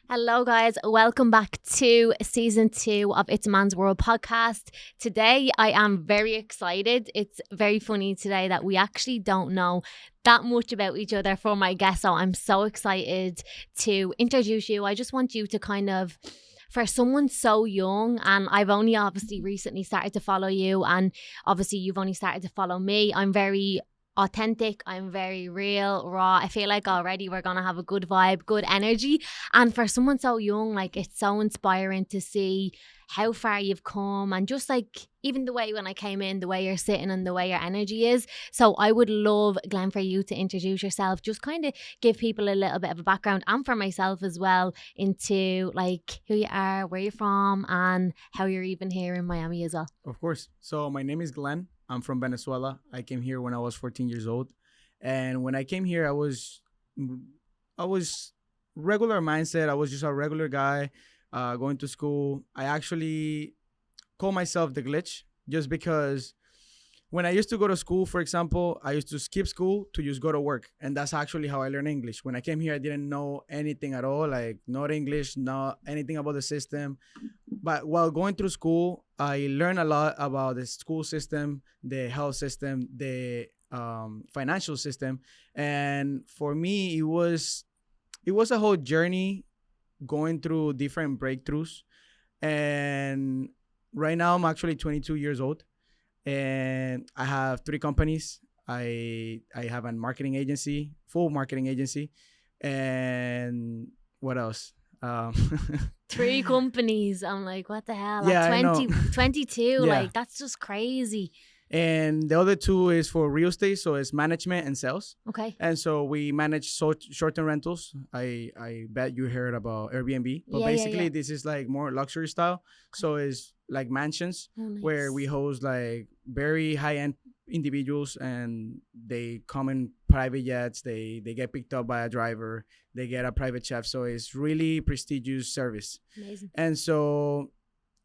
Hello, guys. Welcome back to season 2 of It's a Man's World podcast. Today, I am very excited. It's very funny today that we actually don't know that much about each other for my guest. So I'm so excited to introduce you. I just want you to for someone so young, and I've only obviously recently started to follow you, and obviously you've only started to follow me. I'm very authentic, I'm very real, raw. I feel like already we're gonna have a good vibe, good energy. And for someone so young, like, it's so inspiring to see how far you've come, and just like even the way when I came in, the way you're sitting and the way your energy is. So I would love, Glenn, for you to introduce yourself, just kind of give people a little bit of a background, and for myself as well, into like who you are, where you're from, and how you're even here in Miami as well. Of course. So my name is Glenn. I'm from Venezuela. I came here when I was 14 years old. And when I came here, I was regular mindset. I was just a regular guy going to school. I actually call myself the glitch just because when I used to go to school, for example, I used to skip school to just go to work. And that's actually how I learned English. When I came here, I didn't know anything at all, like not English, not anything about the system. But while going through school, I learned a lot about the school system, the health system, the financial system. And for me, it was a whole journey going through different breakthroughs. And right now, I'm actually 22 years old and I have 3 companies. I have a marketing agency, full marketing agency, and what else? Um, 3 companies. I'm like, what the hell? yeah, At I know. 22, Yeah, like, that's just crazy. and the other 2 is for real estate, so it's management and sales. Okay. And so we manage short-term rentals. I bet you heard about Airbnb, but Yeah. basically this is like more luxury style. So it's like mansions Oh, where we nice. host like very high-end individuals, and they come in private jets. They get picked up by a driver. They get a private chef. So it's really prestigious service. Amazing. And so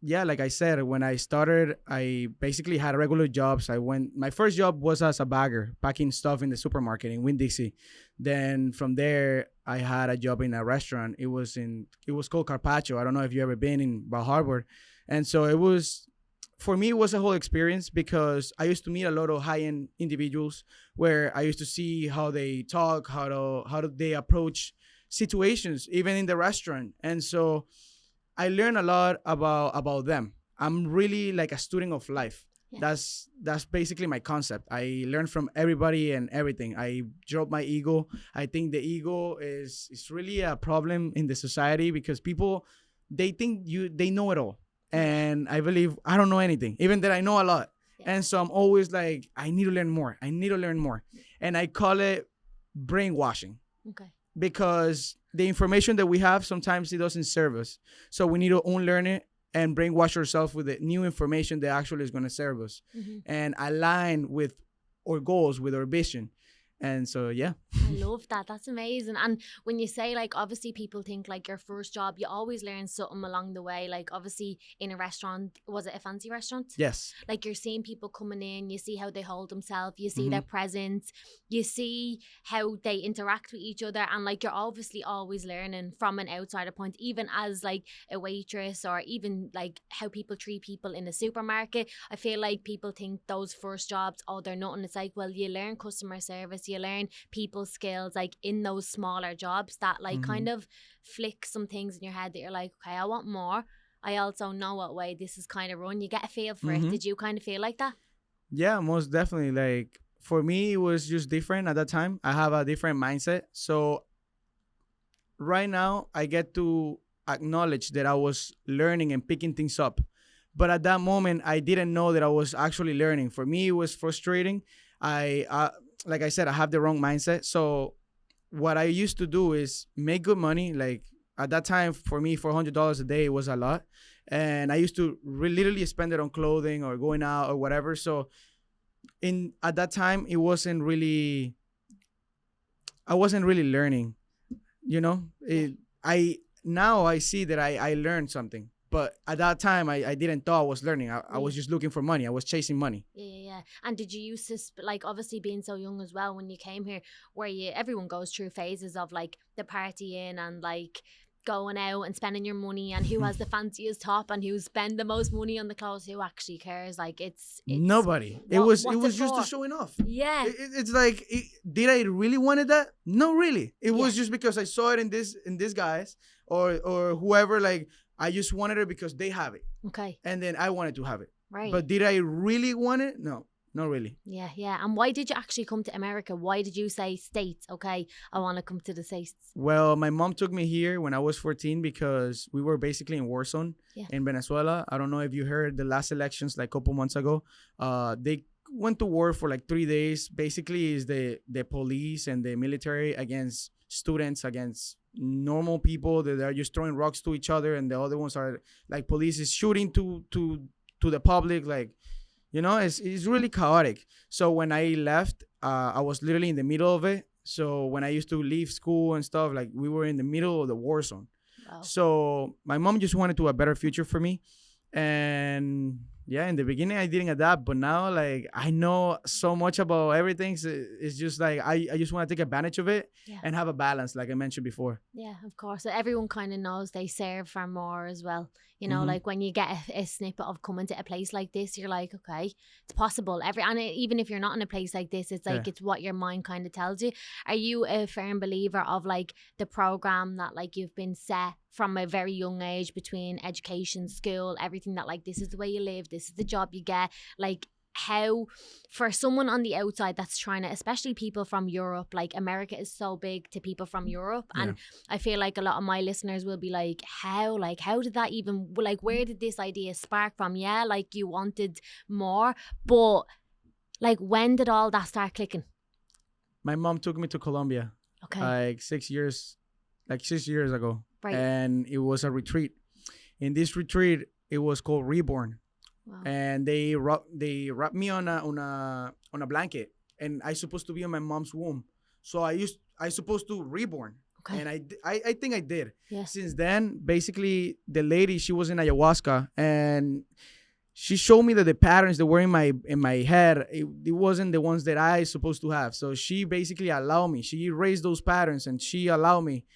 yeah, like I said, when I started, I basically had regular jobs. My first job was as a bagger, packing stuff in the supermarket in Winn-Dixie. Then from there, I had a job in a restaurant. It was called Carpaccio. I don't know if you ever been in Bar Harbor. And so for me, it was a whole experience because I used to meet a lot of high-end individuals where I used to see how they talk, how do they approach situations, even in the restaurant. And so I learn a lot about them. I'm really like a student of life. Yeah. That's basically my concept. I learn from everybody and everything. I drop my ego. I think the ego is really a problem in the society because people, they think they know it all. Yeah. And I believe I don't know anything, even that I know a lot. Yeah. And so I'm always like, I need to learn more. I need to learn more. And I call it brainwashing Okay. because the information that we have sometimes it doesn't serve us. So we need to unlearn it and brainwash ourselves with the new information that actually is going to serve us and align with our goals, with our vision. And so, yeah. I love that. That's amazing. And when you say, like, obviously people think like your first job, you always learn something along the way. Like, obviously in a restaurant, was it a fancy restaurant? Yes. Like, you're seeing people coming in, you see how they hold themselves, you see their presence, you see how they interact with each other, and like, you're obviously always learning from an outsider point, even as like a waitress, or even like how people treat people in a supermarket. I feel like people think those first jobs, oh, they're nothing. It's like, well, you learn customer service, you learn people skills, like in those smaller jobs that like kind of flick some things in your head that you're like, okay, I want more. I also know what way this is kind of run. You get a feel for it. Did you kind of feel like that? Yeah, most definitely. Like for me, it was just different at that time. I have a different mindset. So right now, I get to acknowledge that I was learning and picking things up. But at that moment, I didn't know that I was actually learning. For me, it was frustrating. Like I said, I have the wrong mindset. So what I used to do is make good money. Like at that time, for me, $400 a day was a lot. And I used to literally spend it on clothing or going out or whatever. So at that time, I wasn't really learning, you know. I see that I learned something, but at that time I didn't thought I was learning. I was just looking for money. I was chasing money. Yeah. And did you used to like, obviously being so young as well when you came here, where everyone goes through phases of like the partying and like going out and spending your money and who has the fanciest top and who spend the most money on the clothes, who actually cares? Like it's nobody. It was just the showing off. Yeah. It's like, did I really wanted that? No, really. It was just because I saw it in this guys or whoever. Like, I just wanted it because they have it. Okay. And then I wanted to have it. Right. But did I really want it? No. Not really. Yeah. And why did you actually come to America? Why did you say States? Okay, I want to come to the States. Well, my mom took me here when I was 14 because we were basically in war zone in Venezuela. I don't know if you heard the last elections like a couple months ago. They went to war for like 3 days. Basically, is the police and the military against students, against normal people that are just throwing rocks to each other, and the other ones are like police is shooting to the public, like. It's really chaotic. So when I left, I was literally in the middle of it. So when I used to leave school and stuff, like we were in the middle of the war zone. Wow. So my mom just wanted to a better future for me. And yeah, in the beginning I didn't adapt, but now like I know so much about everything. So it's just like I just want to take advantage of it and have a balance, like I mentioned before. Yeah, of course. Everyone kind of knows they serve for more as well. Like when you get a snippet of coming to a place like this, you're like, okay, it's possible. Even if you're not in a place like this, it's like it's what your mind kind of tells you. Are you a firm believer of like the program that like you've been set from a very young age between education, school, everything, that like this is the way you live, this is the job you get? Like, how, for someone on the outside that's trying to, especially people from Europe, like America is so big to people from Europe, and I feel like a lot of my listeners will be like, how did that even, like, where did this idea spark from? Yeah, like you wanted more, but like when did all that start clicking? My mom took me to Colombia like 6 years ago. Right. And it was a retreat. In this retreat, it was called Reborn. Wow. And they wrapped me on a blanket, and I supposed to be in my mom's womb. So I supposed to reborn. Okay. And I think I did. Yeah. Since then, basically, the lady, she was in ayahuasca, and she showed me that the patterns that were in my head, it wasn't the ones that I supposed to have. So she basically allowed me. She erased those patterns, and she allowed me.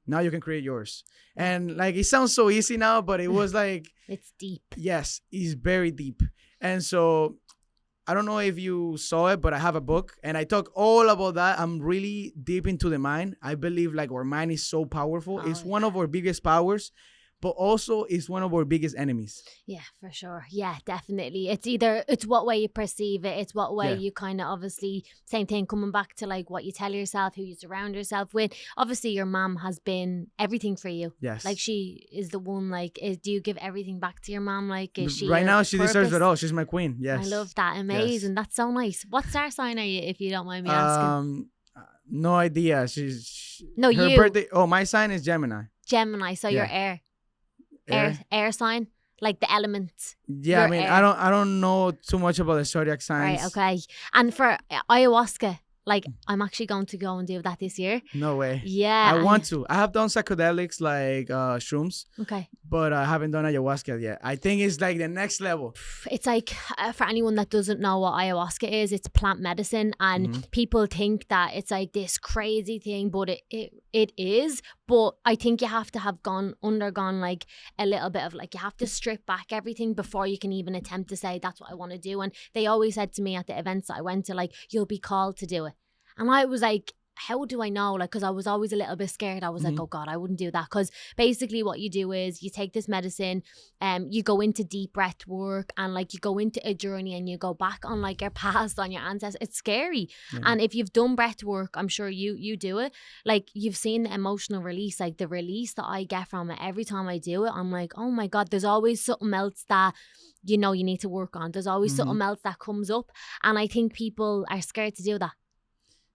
Now you can create yours. And like, it sounds so easy now, but it was like, it's deep. Yes, it's very deep. And so I don't know if you saw it, but I have a book and I talk all about that. I'm really deep into the mind. I believe like our mind is so powerful. It's one of our biggest powers, but also it's one of our biggest enemies. Yeah, for sure. Yeah, definitely. It's what way you perceive it. It's what way you kind of, obviously, same thing, coming back to like what you tell yourself, who you surround yourself with. Obviously, your mom has been everything for you. Yes. Like, she is the one, like, do you give everything back to your mom? Like, is she right now, she deserves it all. She's my queen. Yes. I love that. Amazing. Yes. That's so nice. What star sign are you, if you don't mind me asking? No idea. Her birthday. Oh, my sign is Gemini. Gemini. So you're air. Air sign, like the element. Yeah, I mean, air. I don't know too much about the zodiac signs. Right, okay. And for ayahuasca, like, I'm actually going to go and do that this year. No way. Yeah. I want to. I have done psychedelics like shrooms. Okay. But I haven't done ayahuasca yet. I think it's like the next level. It's like, for anyone that doesn't know what ayahuasca is, it's plant medicine. And people think that it's like this crazy thing, but it is. But I think you have to have undergone like a little bit of like, you have to strip back everything before you can even attempt to say that's what I want to do. And they always said to me at the events that I went to, like, you'll be called to do it. And I was like, how do I know? Like, because I was always a little bit scared. I was like, oh God, I wouldn't do that. Because basically what you do is you take this medicine, you go into deep breath work, and like you go into a journey and you go back on like your past, on your ancestors. It's scary. Yeah. And if you've done breath work, I'm sure you do it. Like, you've seen the emotional release, like the release that I get from it every time I do it. I'm like, oh my God, there's always something else that you need to work on. There's always something else that comes up. And I think people are scared to do that.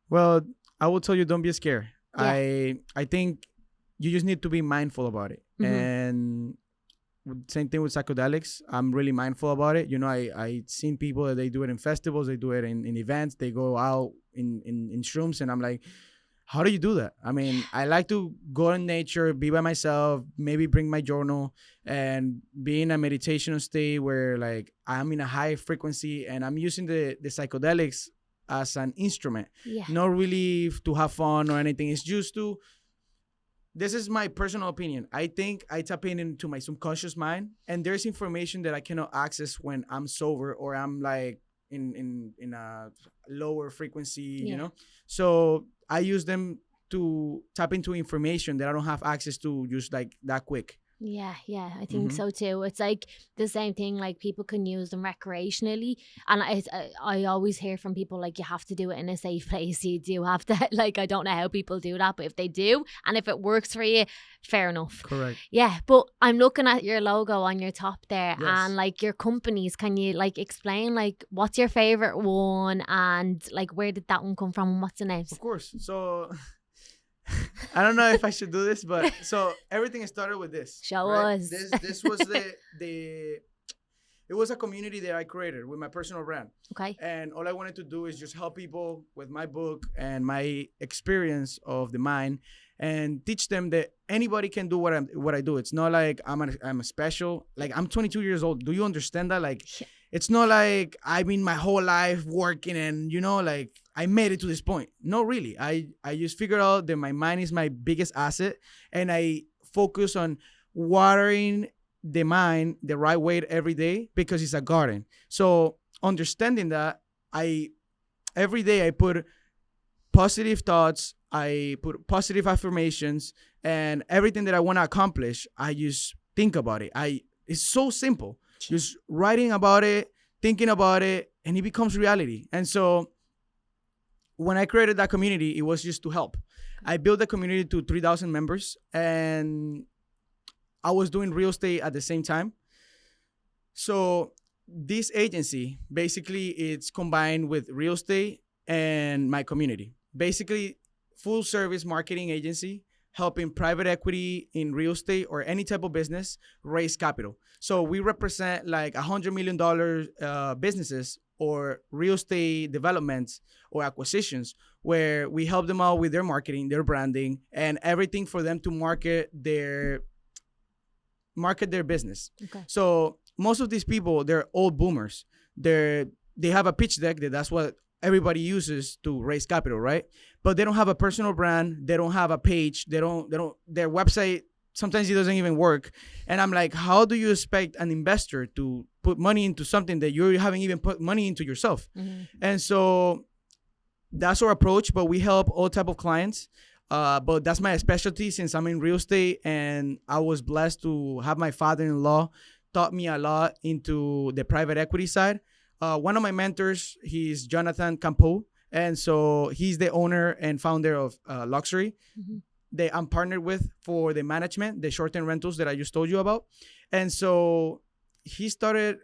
Well, I will tell you, don't be scared. Yeah. I think you just need to be mindful about it. And same thing with psychedelics. I'm really mindful about it. I seen people that they do it in festivals, they do it in events, they go out in shrooms, and I'm like, how do you do that? I mean, I like to go in nature, be by myself, maybe bring my journal, and be in a meditational state where like I'm in a high frequency, and I'm using the psychedelics as an instrument, not really to have fun or anything. It's just to this is my personal opinion. I think I tap into my subconscious mind, and there's information that I cannot access when I'm sober or I'm like in a lower frequency, you know. So I use them to tap into information that I don't have access to just like that quick. Yeah, I think so too. It's like the same thing, like people can use them recreationally. And I always hear from people like you have to do it in a safe place. You do have to, like, I don't know how people do that, but if they do, and if it works for you, fair enough. Correct. Yeah, but I'm looking at your logo on your top there, Yes. and like your companies, can you like explain like what's your favorite one and like where did that one come from and what's the names? Of course. So I don't know if I should do this, but so everything started with this. Show right? us. This was it was a community that I created with my personal brand. Okay. And all I wanted to do is just help people with my book and my experience of the mind and teach them that anybody can do what I do. It's not like I'm a special, like I'm 22 years old. Do you understand that? Like, it's not like I've been my whole life working and, you know, like I made it to this point. No, really. I just figured out that my mind is my biggest asset, and I focus on watering the mind the right way every day because it's a garden. So understanding that, every day I put positive thoughts, I put positive affirmations, and everything that I want to accomplish, I just think about it. It's so simple. Just writing about it, thinking about it, and it becomes reality. And so when I created that community, it was just to help. I built the community to 3,000 members, and I was doing real estate at the same time. So this agency, basically, it's combined with real estate and my community. Basically, full service marketing agency, helping private equity in real estate or any type of business raise capital. So we represent like $100 million businesses or real estate developments or acquisitions where we help them out with their marketing, their branding, and everything for them to market their business. Okay. So most of these people, they're old boomers. They have a pitch deck that's what everybody uses to raise capital, right? But they don't have a personal brand. They don't have a page. Their website, sometimes it doesn't even work. And I'm like, how do you expect an investor to put money into something that you haven't even put money into yourself? Mm-hmm. And so that's our approach, but we help all type of clients. But that's my specialty since I'm in real estate, and I was blessed to have my father-in-law taught me a lot into the private equity side. One of my mentors, he's Jonathan Campo, and so he's the owner and founder of Luxury. Mm-hmm. That I'm partnered with for the management, the short-term rentals that I just told you about. And so he started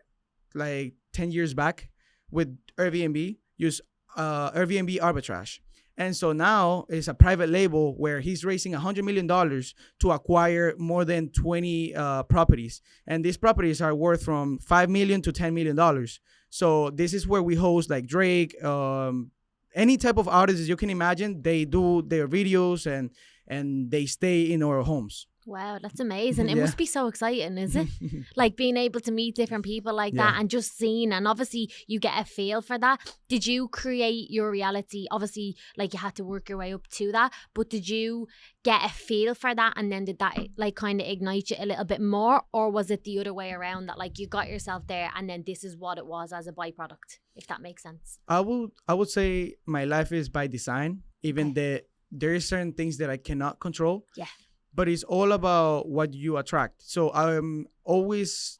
like 10 years back with Airbnb, use Airbnb arbitrage. And so now it's a private label where he's raising $100 million to acquire more than 20 properties. And these properties are worth from $5 million to $10 million. So this is where we host like Drake, any type of artists you can imagine. They do their videos and they stay in our homes. Wow, that's amazing. It must be so exciting, is it? Like being able to meet different people like that and just seeing, and obviously you get a feel for that. Did you create your reality? Obviously, like you had to work your way up to that, but did you get a feel for that, and then did that like kind of ignite you a little bit more, or was it the other way around that like you got yourself there and then this is what it was as a byproduct, if that makes sense? I would say my life is by design, even that there is certain things that I cannot control. Yeah. But it's all about what you attract. So I always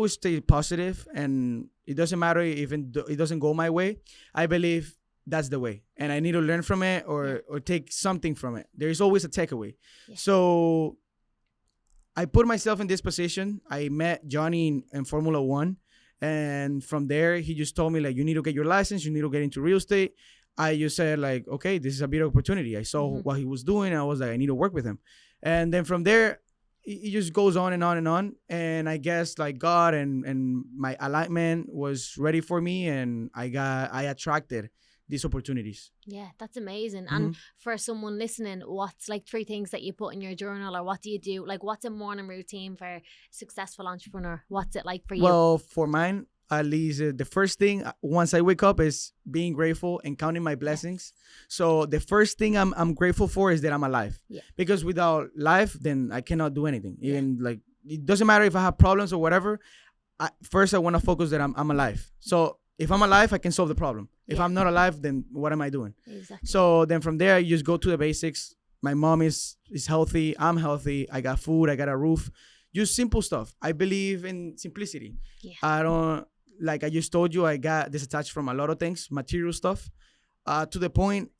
stay positive, and it doesn't matter if it doesn't go my way. I believe that's the way, and I need to learn from it or take something from it. There is always a takeaway. Yeah. So I put myself in this position. I met Johnny in Formula One, and from there he just told me like, you need to get your license. You need to get into real estate. I just said like, okay, this is a big opportunity. I saw what he was doing, and I was like, I need to work with him. And then from there, it just goes on and on and on. And I guess like God and my alignment was ready for me, and I attracted these opportunities. Yeah, that's amazing. And for someone listening, what's like 3 things that you put in your journal, or what do you do? Like, what's a morning routine for a successful entrepreneur? What's it like for you? Well, for mine, at least the first thing once I wake up is being grateful and counting my blessings. So the first thing I'm grateful for is that I'm alive. Yeah. Because without life, then I cannot do anything. Even like it doesn't matter if I have problems or whatever. First, I want to focus that I'm alive. So if I'm alive, I can solve the problem. If I'm not alive, then what am I doing? Exactly. So then from there, you just go to the basics. My mom is healthy. I'm healthy. I got food. I got a roof. Just simple stuff. I believe in simplicity. Yeah. I don't, like I just told you, I got disattached from a lot of things, material stuff, to the point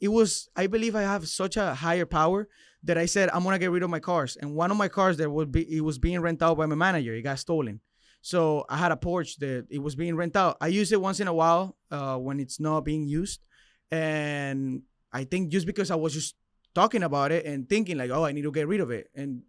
I believe I have such a higher power that I said, I'm going to get rid of my cars. And one of my cars it was being rented out by my manager. It got stolen. So I had a Porsche that it was being rented out. I use it once in a while when it's not being used. And I think just because I was just talking about it and thinking like, oh, I need to get rid of it. And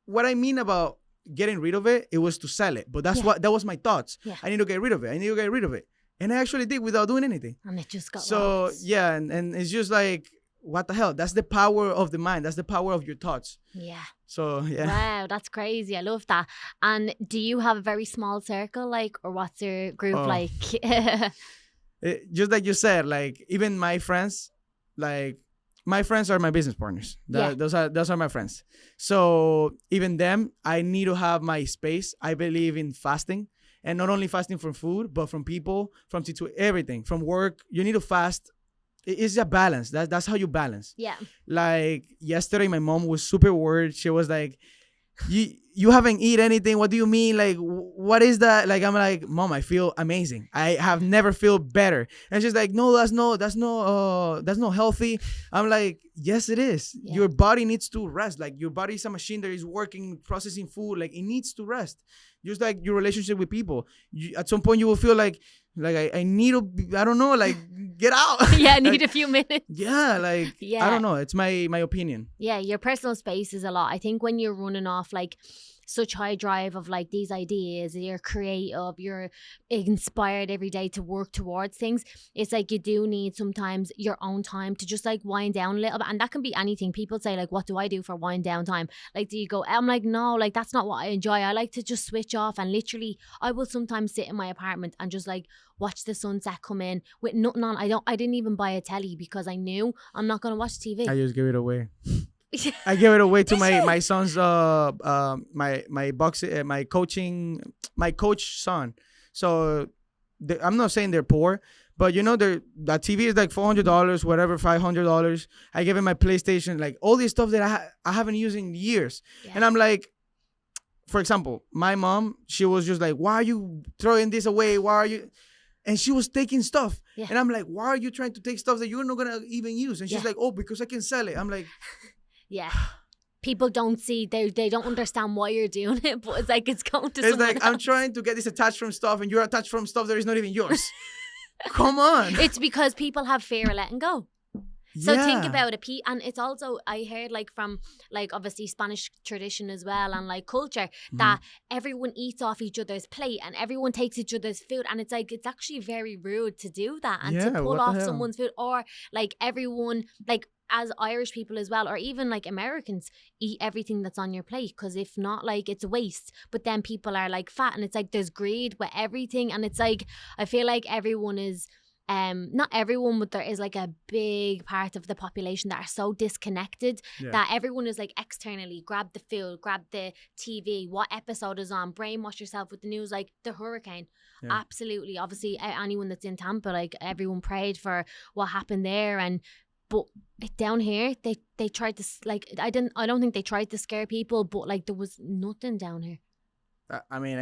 what I mean about getting rid of it, it was to sell it. But that was my thoughts. Yeah. I need to get rid of it. I need to get rid of it. And I actually did without doing anything. And it just got lost. Yeah, and it's just like, what the hell? That's the power of the mind. That's the power of your thoughts. Yeah. So, yeah. Wow, that's crazy. I love that. And do you have a very small circle, like, or what's your group like? Just like you said, like, even my friends, like, my friends are my business partners. Those are my friends. So even them, I need to have my space. I believe in fasting, and not only fasting from food, but from people, from everything, from work. You need to fast. It's a balance. That's how you balance. Yeah. Like yesterday, my mom was super worried. She was like, you haven't eaten anything. What do you mean? Like, what is that? Like, I'm like, Mom, I feel amazing. I have never felt better. And she's like, no, that's not healthy. I'm like, yes, it is. Yeah. Your body needs to rest. Like, your body is a machine that is working, processing food. Like, it needs to rest. Just like your relationship with people. At some point, you will feel like I need to, I don't know, like, get out. Yeah, I need a few minutes. Yeah, like, I don't know. It's my opinion. Yeah, your personal space is a lot. I think when you're running off, like, such high drive of like these ideas, you're creative, you're inspired every day to work towards things, it's like you do need sometimes your own time to just like wind down a little bit. And that can be anything. People say like, what do I do for wind down time? Like, do you go, I'm like, no, like that's not what I enjoy. I like to just switch off, and literally I will sometimes sit in my apartment and just like watch the sunset come in with nothing on. I didn't even buy a telly because I knew I'm not going to watch TV. I just give it away. I give it away to my son's my coach son. So I'm not saying they're poor, but you know that TV is like $400, whatever, $500. I give him my PlayStation, like all this stuff that I haven't used in years. Yeah. And I'm like, for example, my mom, she was just like, why are you throwing this away? Why are you? And she was taking stuff. Yeah. And I'm like, why are you trying to take stuff that you're not gonna even use? And she's like, oh, because I can sell it. I'm like, yeah. People don't see, they don't understand why you're doing it, but it's like it's going to someone like, else. I'm trying to get this attached from stuff, and you're attached from stuff that is not even yours. Come on. It's because people have fear of letting go. So think about it, Pete. And it's also, I heard like from like obviously Spanish tradition as well, and like culture, that everyone eats off each other's plate and everyone takes each other's food. And it's like, it's actually very rude to do that and to pull off someone's food, or like everyone, like as Irish people as well, or even like Americans, eat everything that's on your plate, because if not, like it's waste. But then people are like fat, and it's like there's greed with everything. And it's like, I feel like everyone is, not everyone, but there is like a big part of the population that are so disconnected that everyone is like externally, grab the food, grab the TV, what episode is on, brainwash yourself with the news, like the hurricane. Absolutely. Obviously anyone that's in Tampa, like everyone prayed for what happened there. But down here, they tried to, like, I don't think they tried to scare people, but like there was nothing down here. I mean,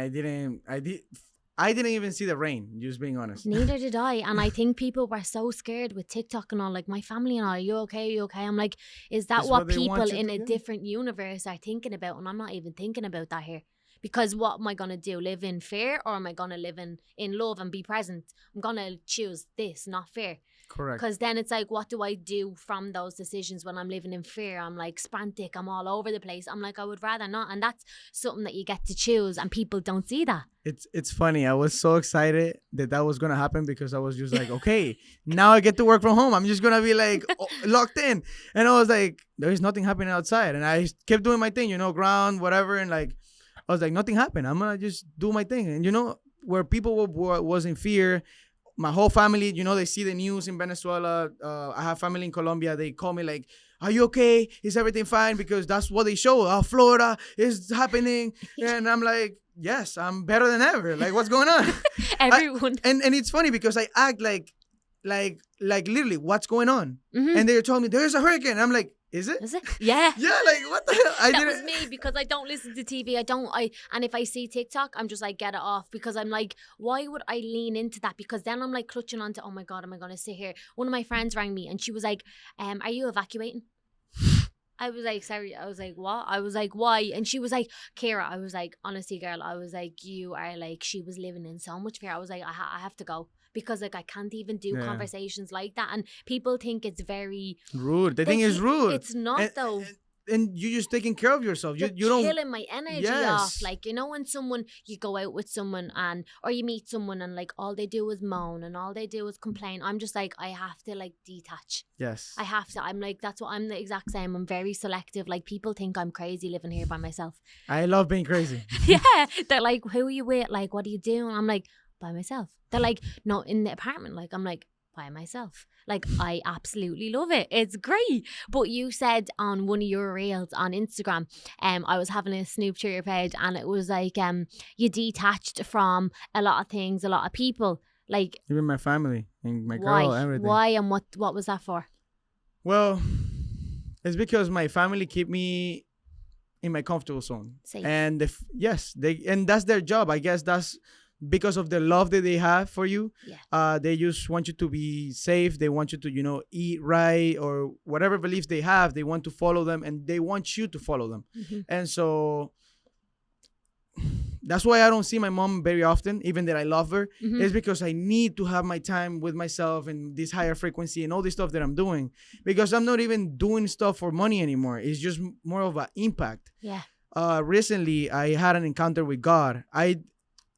I didn't even see the rain, just being honest. Neither did I. And I think people were so scared with TikTok and all, like my family and all, are you okay? Are you okay? I'm like, is that what people in a different universe are thinking about? And I'm not even thinking about that here. Because what am I going to do? Live in fear, or am I going to live in love and be present? I'm going to choose this, not fear. Correct. Because then it's like, what do I do from those decisions when I'm living in fear? I'm like frantic, I'm all over the place. I'm like, I would rather not. And that's something that you get to choose, and people don't see that. It's funny. I was so excited that was going to happen, because I was just like, okay, now I get to work from home. I'm just going to be like locked in. And I was like, there is nothing happening outside. And I kept doing my thing, ground, whatever. And like, I was like, nothing happened. I'm going to just do my thing. And where people was in fear. My whole family, they see the news in Venezuela. I have family in Colombia. They call me like, "Are you okay? Is everything fine?" Because that's what they show. Florida is happening, and I'm like, "Yes, I'm better than ever. Like, what's going on?" Everyone. And it's funny because I act like literally, what's going on? Mm-hmm. And they're telling me there's a hurricane. I'm like, is it? Is it? Yeah. Yeah, like what the hell? That was me because I don't listen to TV. And if I see TikTok, I'm just like, get it off, because I'm like, why would I lean into that? Because then I'm like clutching onto, oh my God, am I going to sit here? One of my friends rang me and she was like, are you evacuating? I was like, sorry. I was like, what? I was like, why? And she was like, Kira. I was like, honestly, girl, I was like, you are like, she was living in so much fear. I was like, I have to go. Because like I can't even do conversations like that, and people think it's very rude. They think it's rude. It's not though. And you're just taking care of yourself. You don't killing my energy off. Like, when you go out with someone or you meet someone and like all they do is moan and all they do is complain. I'm just like, I have to like detach. Yes. I have to. I'm like, that's what I'm the exact same. I'm very selective. Like people think I'm crazy living here by myself. I love being crazy. Yeah. They're like, who are you with? Like, what are you doing? I'm like, by myself. They're like, no, in the apartment. Like, I'm like, by myself. Like, I absolutely love it. It's great. But you said on one of your reels on Instagram, I was having a snoop through your page, and it was like, you detached from a lot of things, a lot of people. Like, even my family and my girl, everything. Why and what was that for? Well, it's because my family keep me in my comfortable zone. Safe. And and that's their job. I guess that's because of the love that they have for you. They just want you to be safe. They want you to, eat right, or whatever beliefs they have. They want to follow them, and they want you to follow them. Mm-hmm. And so that's why I don't see my mom very often, even that I love her. Mm-hmm. It's because I need to have my time with myself and this higher frequency and all this stuff that I'm doing, because I'm not even doing stuff for money anymore. It's just more of an impact. Yeah. Recently, I had an encounter with God.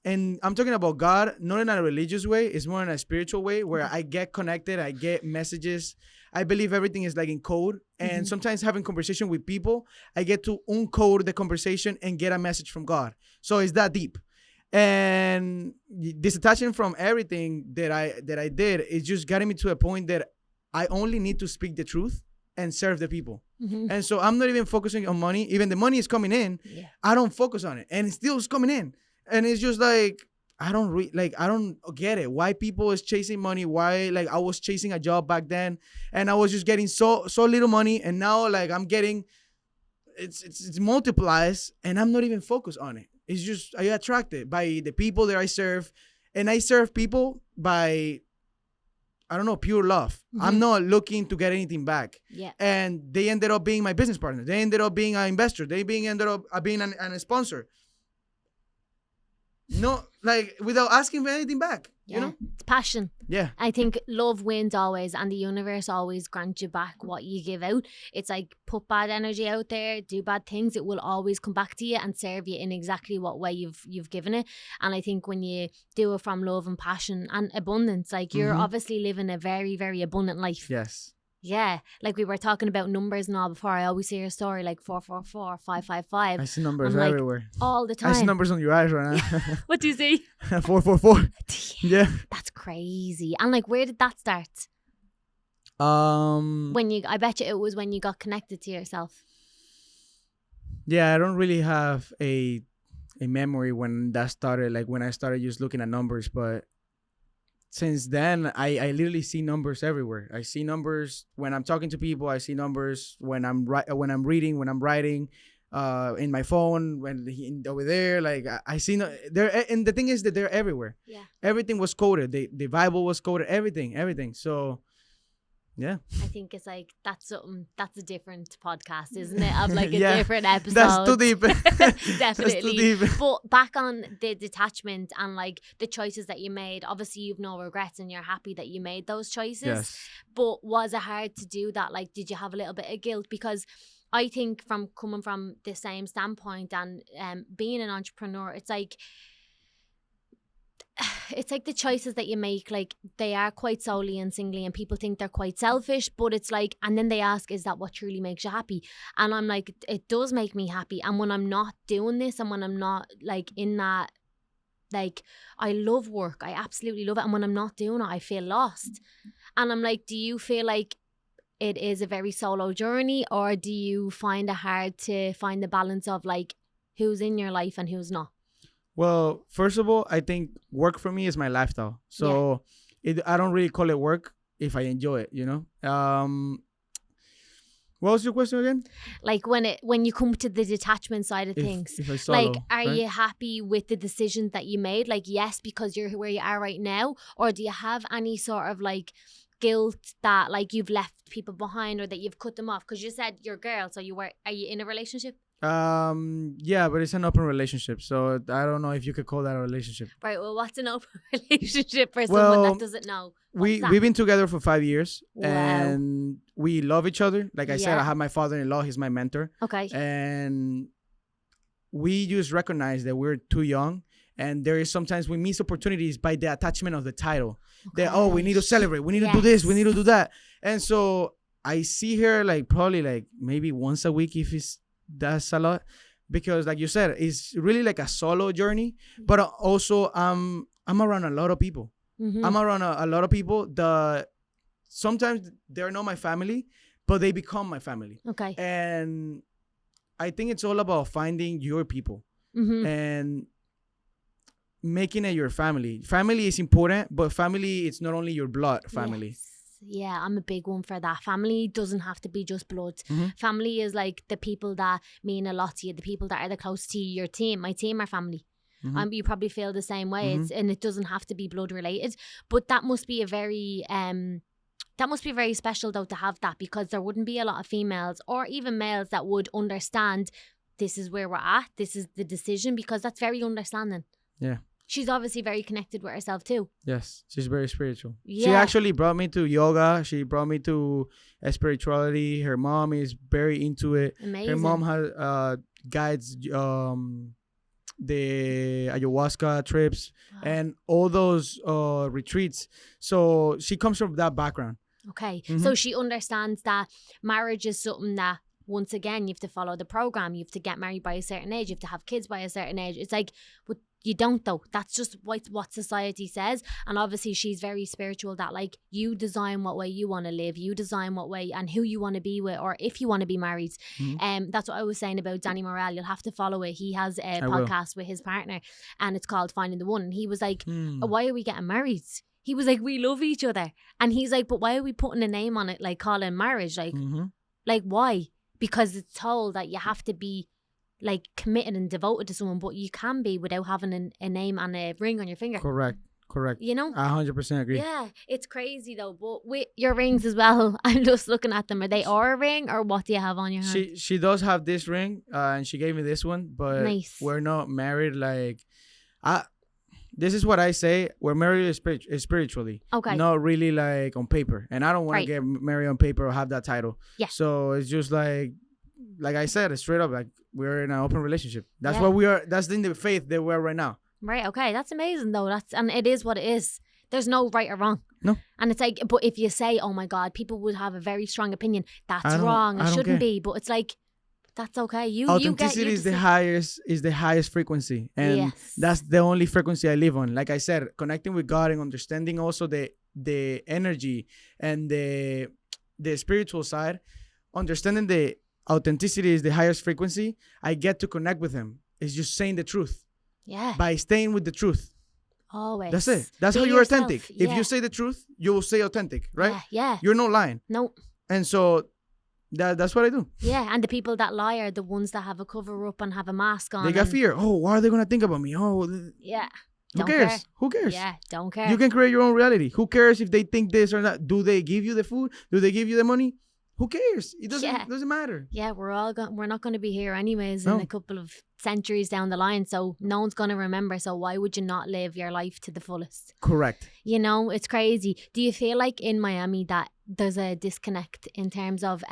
And I'm talking about God, not in a religious way. It's more in a spiritual way, where I get connected. I get messages. I believe everything is like in code. And sometimes having conversation with people, I get to uncode the conversation and get a message from God. So it's that deep. And disattaching from everything that I did, is just getting me to a point that I only need to speak the truth and serve the people. Mm-hmm. And so I'm not even focusing on money. Even the money is coming in. Yeah. I don't focus on it. And it still is coming in. And it's just like, I don't get it. Why people is chasing money? Why, like, I was chasing a job back then, and I was just getting so little money, and now like I'm getting, it's multiplies, and I'm not even focused on it. It's just, I get attracted by the people that I serve, and I serve people by, I don't know, pure love. Mm-hmm. I'm not looking to get anything back. Yeah. And they ended up being my business partner. They ended up being an investor. They ended up being a sponsor. No, like, without asking for anything back, It's passion. Yeah. I think love wins always, and the universe always grants you back what you give out. It's like, put bad energy out there, do bad things, it will always come back to you and serve you in exactly what way you've given it. And I think when you do it from love and passion and abundance, like, you're obviously living a very, very abundant life. Yes. Yeah, like we were talking about numbers and all before. I always hear a story like 444, 555. I see numbers everywhere. All the time. I see numbers on your eyes right now. What do you see? 444. Yeah. That's crazy. And like, where did that start? I bet you it was when you got connected to yourself. Yeah, I don't really have a memory when that started, like when I started just looking at numbers, but since then, I literally see numbers everywhere. I see numbers when I'm talking to people. I see numbers when I'm reading, when I'm writing, in my phone, over there. Like, I see there. And the thing is that they're everywhere. Yeah. Everything was coded. The Bible was coded. Everything. So, yeah. I think it's like, that's a different podcast, isn't it? Of like a different episode. That's too deep. Definitely. That's too deep. But back on the detachment and like the choices that you made, obviously you've no regrets and you're happy that you made those choices. Yes. But was it hard to do that? Like, did you have a little bit of guilt? Because I think from coming from the same standpoint and being an entrepreneur, it's like the choices that you make, like, they are quite solely and singly, and people think they're quite selfish, but it's like, and then they ask, is that what truly makes you happy? And I'm like, it does make me happy. And when I'm not doing this, and when I'm not like in that like, I love work. I absolutely love it. And when I'm not doing it, I feel lost. And I'm like, do you feel like it is a very solo journey, or do you find it hard to find the balance of like who's in your life and who's not? Well, first of all, I think work for me is my lifestyle. So I don't really call it work if I enjoy it, you know? What was your question again? Like when you come to the detachment side of things, if I solo, like, are right? you happy with the decisions that you made? Like, yes, because you're where you are right now, or do you have any sort of like guilt that like you've left people behind or that you've cut them off? Because you said you're a girl, so are you in a relationship? Yeah, but it's an open relationship, so I don't know if you could call that a relationship. Right. Well, what's an open relationship for someone that doesn't know? We've been together for 5 years. Wow. And we love each other. Like I said, Yeah. I have my father-in-law. He's my mentor. Okay. And we just recognize that we're too young. And there is sometimes we miss opportunities by the attachment of the title. That, oh, we need to celebrate. We need to do this. We need to do that. And so I see her like probably like maybe once a week if that's a lot. Because like you said, it's really like a solo journey. But also I'm around a lot of people. Mm-hmm. I'm around a lot of people that sometimes they're not my family, but they become my family. Okay. And I think it's all about finding your people and making it your family. Family is important, but family, it's not only your blood family. Yes. Yeah, I'm a big one for that. Family doesn't have to be just blood. Family is like the people that mean a lot to you, the people that are the close to you, your team. My team are family. You probably feel the same way, and it doesn't have to be blood related. But that must be a very special though to have that, because there wouldn't be a lot of females or even males that would understand this is where we're at, this is the decision, because that's very understanding. Yeah. She's obviously very connected with herself too. Yes, she's very spiritual. Yeah. She actually brought me to yoga. She brought me to spirituality. Her mom is very into it. Amazing. Her mom has guides the ayahuasca trips and all those retreats. So she comes from that background. Okay. So she understands that marriage is something that, once again, you have to follow the program. You have to get married by a certain age. You have to have kids by a certain age. It's like, but you don't though. That's just what society says. And obviously she's very spiritual, that like you design what way you want to live. You design what way and who you want to be with, or if you want to be married. That's what I was saying about Danny Morel. You'll have to follow it. He has a podcast with his partner and it's called Finding the One. And he was like, why are we getting married? He was like, we love each other. And he's like, but why are we putting a name on it, like calling marriage? Like why? Because it's told that you have to be like committed and devoted to someone, but you can be without having a name and a ring on your finger. Correct. You know? 100% agree. Yeah, it's crazy though. But with your rings as well, I'm just looking at them. Are they a ring, or what do you have on your hand? She does have this ring, and she gave me this one, but nice. We're not married. Like, this is what I say. We're married spiritually. Okay. Not really like on paper. And I don't want to get married on paper or have that title. Yeah. So it's just like I said, it's straight up, like we're in an open relationship. That's what we are. That's in the faith that we're right now. Right. Okay. That's amazing though. And it is what it is. There's no right or wrong. No. And it's like, but if you say, oh my God, people would have a very strong opinion. That's wrong. It shouldn't be. But it's like, that's okay. Authenticity is the highest frequency, and that's the only frequency I live on. Like I said, connecting with God and understanding also the energy and the spiritual side. Understanding the authenticity is the highest frequency. I get to connect with Him. It's just saying the truth. Yeah. By staying with the truth. Always. That's it. That's how you're authentic. If you say the truth, you will stay authentic, right? Yeah. You're not lying. No. And so that's what I do. Yeah, and the people that lie are the ones that have a cover up and have a mask on. They got fear. Oh, what are they gonna think about me? Oh, yeah. Who cares? Who cares? Yeah, don't care. You can create your own reality. Who cares if they think this or not? Do they give you the food? Do they give you the money? Who cares? It doesn't matter. Yeah, we're not going to be here anyways in a couple of centuries down the line, so no one's going to remember. So why would you not live your life to the fullest? Correct. You know, it's crazy. Do you feel like in Miami that there's a disconnect in terms of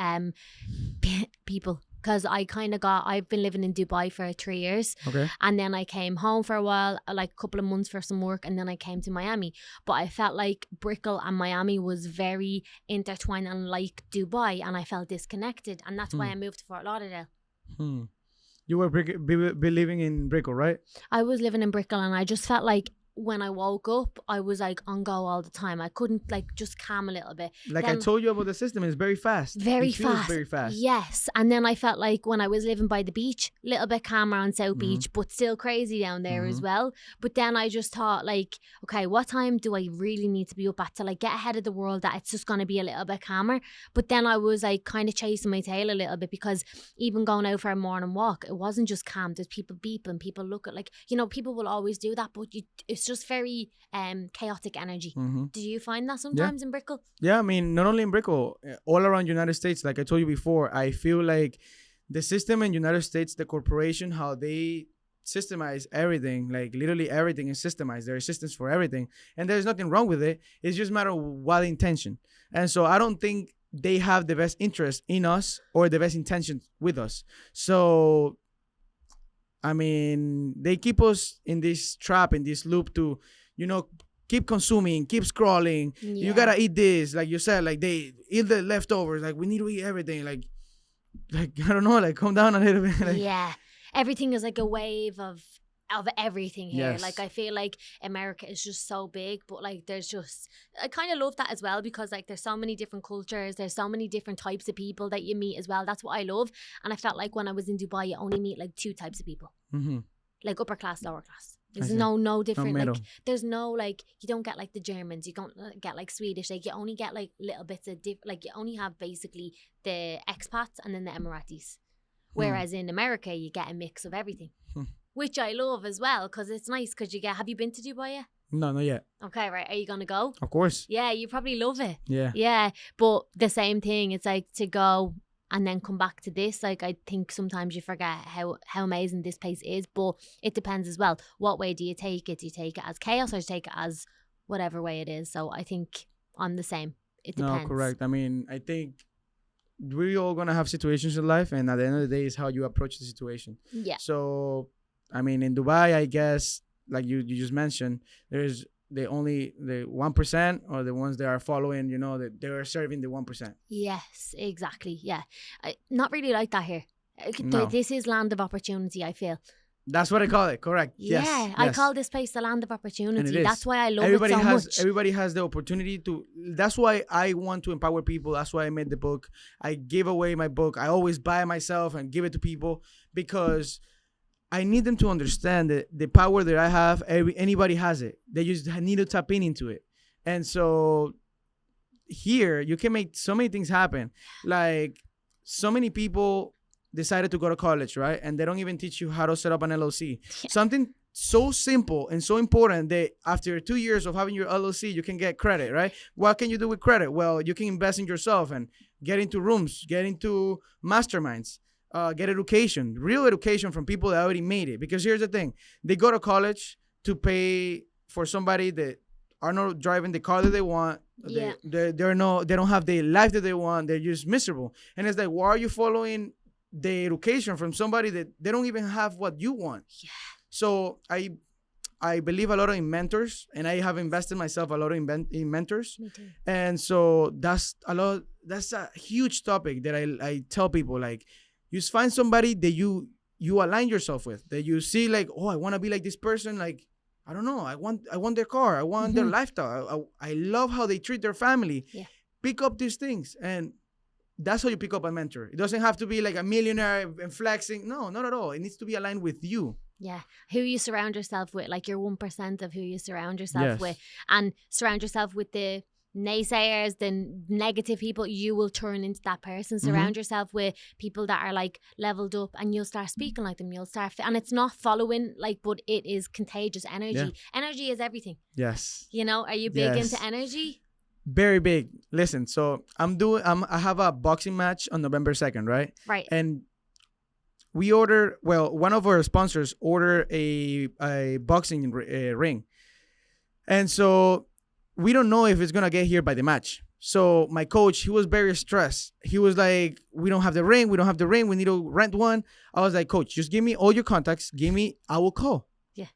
people? Because I've been living in Dubai for 3 years. Okay. And then I came home for a while, like a couple of months for some work. And then I came to Miami. But I felt like Brickell and Miami was very intertwined and like Dubai. And I felt disconnected. And that's why I moved to Fort Lauderdale. You were be living in Brickell, right? I was living in Brickell, and I just felt like when I woke up, I was like on go all the time. I couldn't like just calm a little bit. Like I Then told you about the system, it's very fast. very It feels fast. very fast. Yes. And then I felt like when I was living by the beach, little bit calmer on South Beach, but still crazy down there as well. But then I just thought like, okay, what time do I really need to be up at to like get ahead of the world that it's just going to be a little bit calmer? But then I was like kind of chasing my tail a little bit, because even going out for a morning walk, it wasn't just calm. There's people beeping, people look at like, you know, people will always do that, but it's just very chaotic energy. Do you find that sometimes in Brickell? Yeah, I mean, not only in Brickell, all around United States, like I told you before, I feel like the system in United States, the corporation, how they systemize everything, like literally everything is systemized. There are systems for everything. And there's nothing wrong with it. It's just a matter of what intention. And so I don't think they have the best interest in us or the best intentions with us. So, I mean, they keep us in this trap, in this loop to, you know, keep consuming, keep scrolling. You gotta eat this, like you said, like they eat the leftovers. Like we need to eat everything. Like I don't know, like calm down a little bit. Like, yeah, everything is like a wave of everything here. Yes. Like I feel like America is just so big, but like there's just, I kind of love that as well, because like there's so many different cultures, there's so many different types of people that you meet as well. That's what I love. And I felt like when I was in Dubai, you only meet like two types of people, like upper class, lower class. There's no different, middle. like there's no like, you don't get like the Germans, you don't get like Swedish, like you only get like little bits of like you only have basically the expats and then the Emiratis. Whereas in America, you get a mix of everything, which I love as well, because it's nice because you get, have you been to Dubai yet? No, not yet. Okay, right. Are you going to go? Of course. Yeah, you probably love it. Yeah. Yeah, but the same thing, it's like to go and then come back to this. Like I think sometimes you forget how amazing this place is, but it depends as well. What way do you take it? Do you take it as chaos or do you take it as whatever way it is? So I think I'm the same. It depends. No, correct. I mean, I think we're all gonna have situations in life, and at the end of the day, is how you approach the situation. Yeah. So, I mean, in Dubai, I guess, like you just mentioned, there's the 1% or the ones that are following, you know, that they are serving the 1%. Yes, exactly. Yeah. Not really like that here. No. This is land of opportunity, I feel. That's what I call it. Correct. Yeah, yes. I call this place the land of opportunity. And it is. That's why I love it so much. Everybody has the opportunity to. That's why I want to empower people. That's why I made the book. I give away my book. I always buy it myself and give it to people because I need them to understand that the power that I have, anybody has it. They just need to tap into it. And so here, you can make so many things happen. Like so many people decided to go to college, right? And they don't even teach you how to set up an LLC. Yeah. Something so simple and so important that after 2 years of having your LLC, you can get credit, right? What can you do with credit? Well, you can invest in yourself and get into rooms, get into masterminds, get education, real education from people that already made it. Because here's the thing. They go to college to pay for somebody that are not driving the car that they want. Yeah. They don't have the life that they want. They're just miserable. And it's like, why are you following the education from somebody that they don't even have what you want? Yeah. So I believe a lot in mentors, and I have invested myself a lot in mentors. Me too. And so that's a huge topic that I tell people, like, you just find somebody that you align yourself with, that you see like, oh, I want to be like this person. Like, I don't know, I want their car, I want their lifestyle. I love how they treat their family. Yeah. Pick up these things, and that's how you pick up a mentor. It doesn't have to be like a millionaire and flexing. No, not at all. It needs to be aligned with you. Yeah. Who you surround yourself with, like your 1% of who you surround yourself Yes. with, and surround yourself with the naysayers, the negative people, you will turn into that person. Surround yourself with people that are like leveled up, and you'll start speaking like them. You'll start, and it's not following, like, but it is contagious energy. Yeah. Energy is everything. Yes. You know, are you big Yes. into energy? Very big. Listen, so I have a boxing match on November 2nd, right? Right. And one of our sponsors ordered a boxing ring. And so we don't know if it's going to get here by the match. So my coach, he was very stressed. He was like, we don't have the ring. We need to rent one. I was like, coach, just give me all your contacts. I will call. Yeah.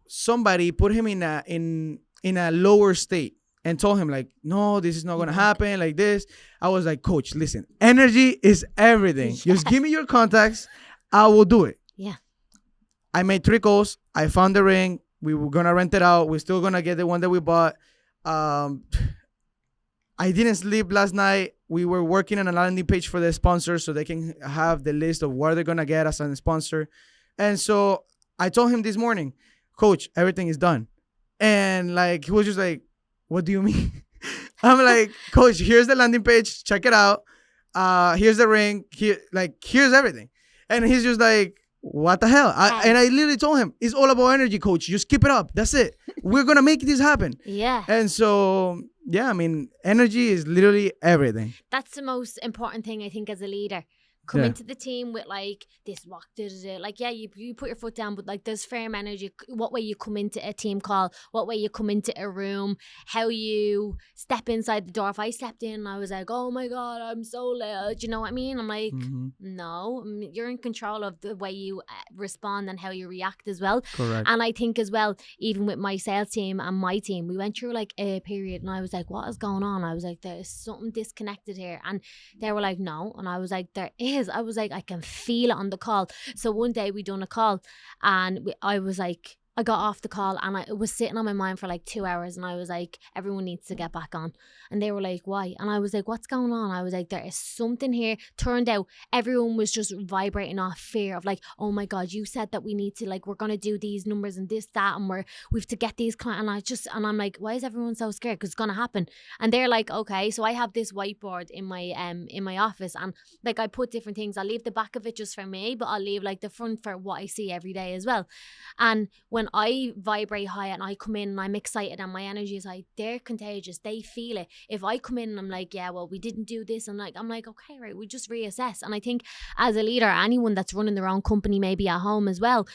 Somebody put him in a lower state and told him like, no, this is not going to happen like this. I was like, coach, listen, energy is everything. Yeah. Just give me your contacts. I will do it. Yeah. I made 3 calls. I found the ring. We were going to rent it out. We're still going to get the one that we bought. I didn't sleep last night. We were working on a landing page for the sponsor so they can have the list of what they're going to get as a sponsor. And so I told him this morning, Coach, everything is done. And like, he was just like, what do you mean? I'm like, Coach, here's the landing page. Check it out. Here's the ring. Here's everything. And he's just like, what the hell? And I literally told him, it's all about energy, Coach. Just keep it up. That's it. We're going to make this happen. Yeah. And so, yeah, I mean, energy is literally everything. That's the most important thing, I think, as a leader. Come into the team with like this walk, like, yeah, you put your foot down, but like there's firm energy. What way you come into a team call, what way you come into a room, how you step inside the door. If I stepped in and I was like, oh my God, I'm so loud, you know what I mean? I'm like, no, you're in control of the way you respond and how you react as well. Correct. And I think as well, even with my sales team and my team, we went through like a period and I was like, what is going on? I was like, there's something disconnected here. And they were like, no. And I was like, there is. I was like, I can feel it on the call. So one day we done a call and I was like, I got off the call and it was sitting on my mind for like 2 hours and I was like, everyone needs to get back on. And they were like, why? And I was like, what's going on? I was like, there is something here. Turned out everyone was just vibrating off fear of like, oh my God, you said that we need to, like, we're going to do these numbers and this, that, and we have to get these clients. And I'm like, why is everyone so scared? Because it's going to happen. And they're like, okay. So I have this whiteboard in my office and like I put different things. I'll leave the back of it just for me, but I'll leave like the front for what I see every day as well. And when I vibrate high and I come in and I'm excited and my energy is high, they're contagious. They feel it. If I come in and I'm like, yeah, well, we didn't do this. I'm like, okay, right, we just reassess. And I think as a leader, anyone that's running their own company, maybe at home as well,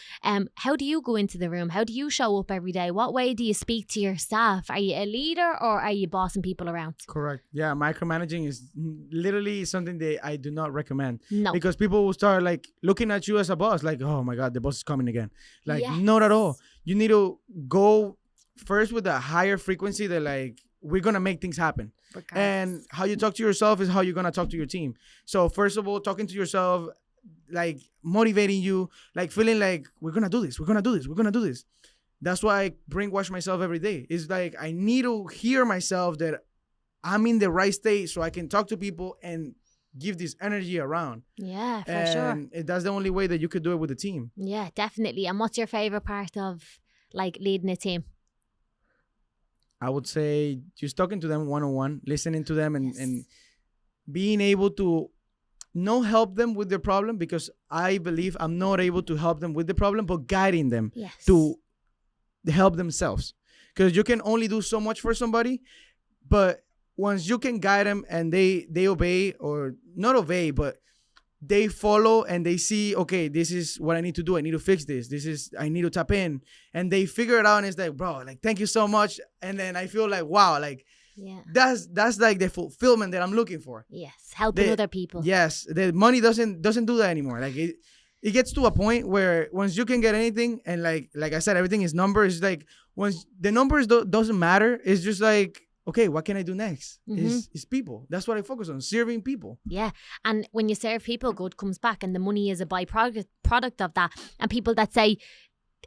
how do you go into the room? How do you show up every day? What way do you speak to your staff? Are you a leader or are you bossing people around? Correct. Yeah, micromanaging is literally something that I do not recommend. No. Because people will start like looking at you as a boss, like, oh my God, the boss is coming again. Like, Yes. not at all. You need to go first with a higher frequency that like, we're going to make things happen. Regardless. And how you talk to yourself is how you're going to talk to your team. So first of all, talking to yourself, like motivating you, like feeling like we're going to do this. We're going to do this. We're going to do this. That's why I brainwash myself every day. It's like, I need to hear myself that I'm in the right state so I can talk to people and give this energy around. Yeah, for sure. And that's the only way that you could do it with a team. Yeah, definitely. And what's your favorite part of like leading a team? I would say just talking to them one-on-one, listening to them and being able to not help them with their problem, because I believe I'm not able to help them with the problem, but guiding them to help themselves. Because you can only do so much for somebody, but once you can guide them and they obey, or not obey, but they follow and they see, okay, this is what I need to do. I need to fix this. I need to tap in. And they figure it out and it's like, bro, like, thank you so much. And then I feel like, wow, like, that's like the fulfillment that I'm looking for. Yes, helping other people. Yes, the money doesn't do that anymore. Like it gets to a point where once you can get anything, and like I said, everything is numbers. It's like once the numbers doesn't matter, it's just like, okay, what can I do next? Is people. That's what I focus on, serving people. Yeah. And when you serve people, good comes back, and the money is a product of that. And people that say,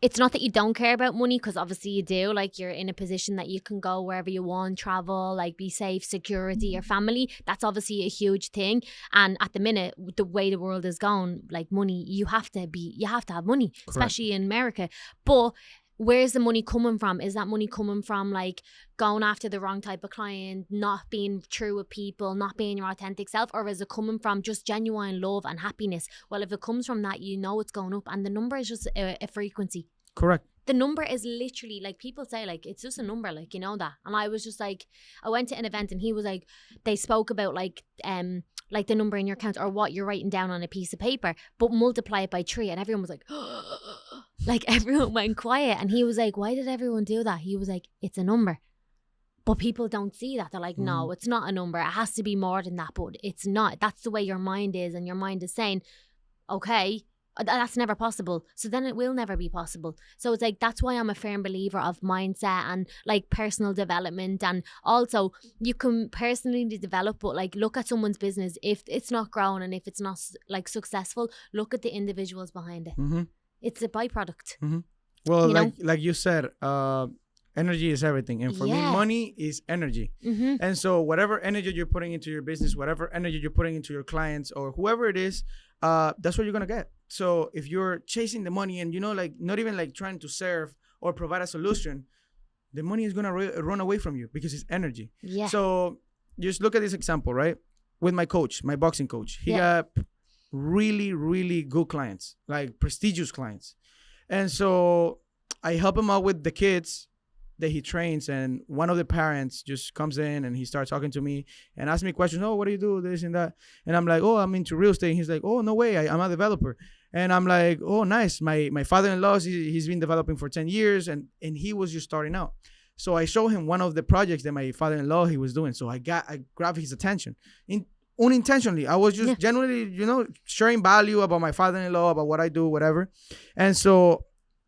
it's not that you don't care about money, because obviously you do. Like, you're in a position that you can go wherever you want, travel, like be safe, security, your family. That's obviously a huge thing. And at the minute, the way the world is going, like money, you have to have money. Correct. Especially in America. But where's the money coming from? Is that money coming from like going after the wrong type of client, not being true with people, not being your authentic self? Or is it coming from just genuine love and happiness? Well, if it comes from that, you know it's going up. And the number is just a frequency. Correct. The number is literally, like, people say, like, it's just a number, like, you know that. And I was just like, I went to an event and he was like, they spoke about like the number in your account or what you're writing down on a piece of paper, but multiply it by 3. And everyone was like, like, everyone went quiet. And he was like, why did everyone do that? He was like, it's a number. But people don't see that. They're like, no, it's not a number. It has to be more than that. But it's not. That's the way your mind is. And your mind is saying, okay, That's never possible. So then it will never be possible. So it's like, that's why I'm a firm believer of mindset and like personal development. And also you can personally develop, but like look at someone's business. If it's not growing and if it's not like successful, look at the individuals behind it. Mm-hmm. It's a byproduct. Mm-hmm. Well, You know? like you said, energy is everything. And for me, Yeah. money is energy. Mm-hmm. And so whatever energy you're putting into your business, whatever energy you're putting into your clients or whoever it is, that's what you're going to get. So if you're chasing the money and, you know, like not even like trying to serve or provide a solution, the money is going to run away from you because it's energy. Yeah. So just look at this example, right? With my coach, my boxing coach, he Yeah. got really, really good clients, like prestigious clients. And so I help him out with the kids that he trains, and one of the parents just comes in and he starts talking to me and asks me questions. Oh, what do you do? This and that. And I'm like, oh, I'm into real estate. And he's like, oh, no way. I'm a developer. And I'm like, oh, nice. My father-in-law, he's been developing for 10 years and he was just starting out. So I show him one of the projects that my father-in-law, he was doing. So I grabbed his attention unintentionally. I was just genuinely, you know, sharing value about my father-in-law, about what I do, whatever. And so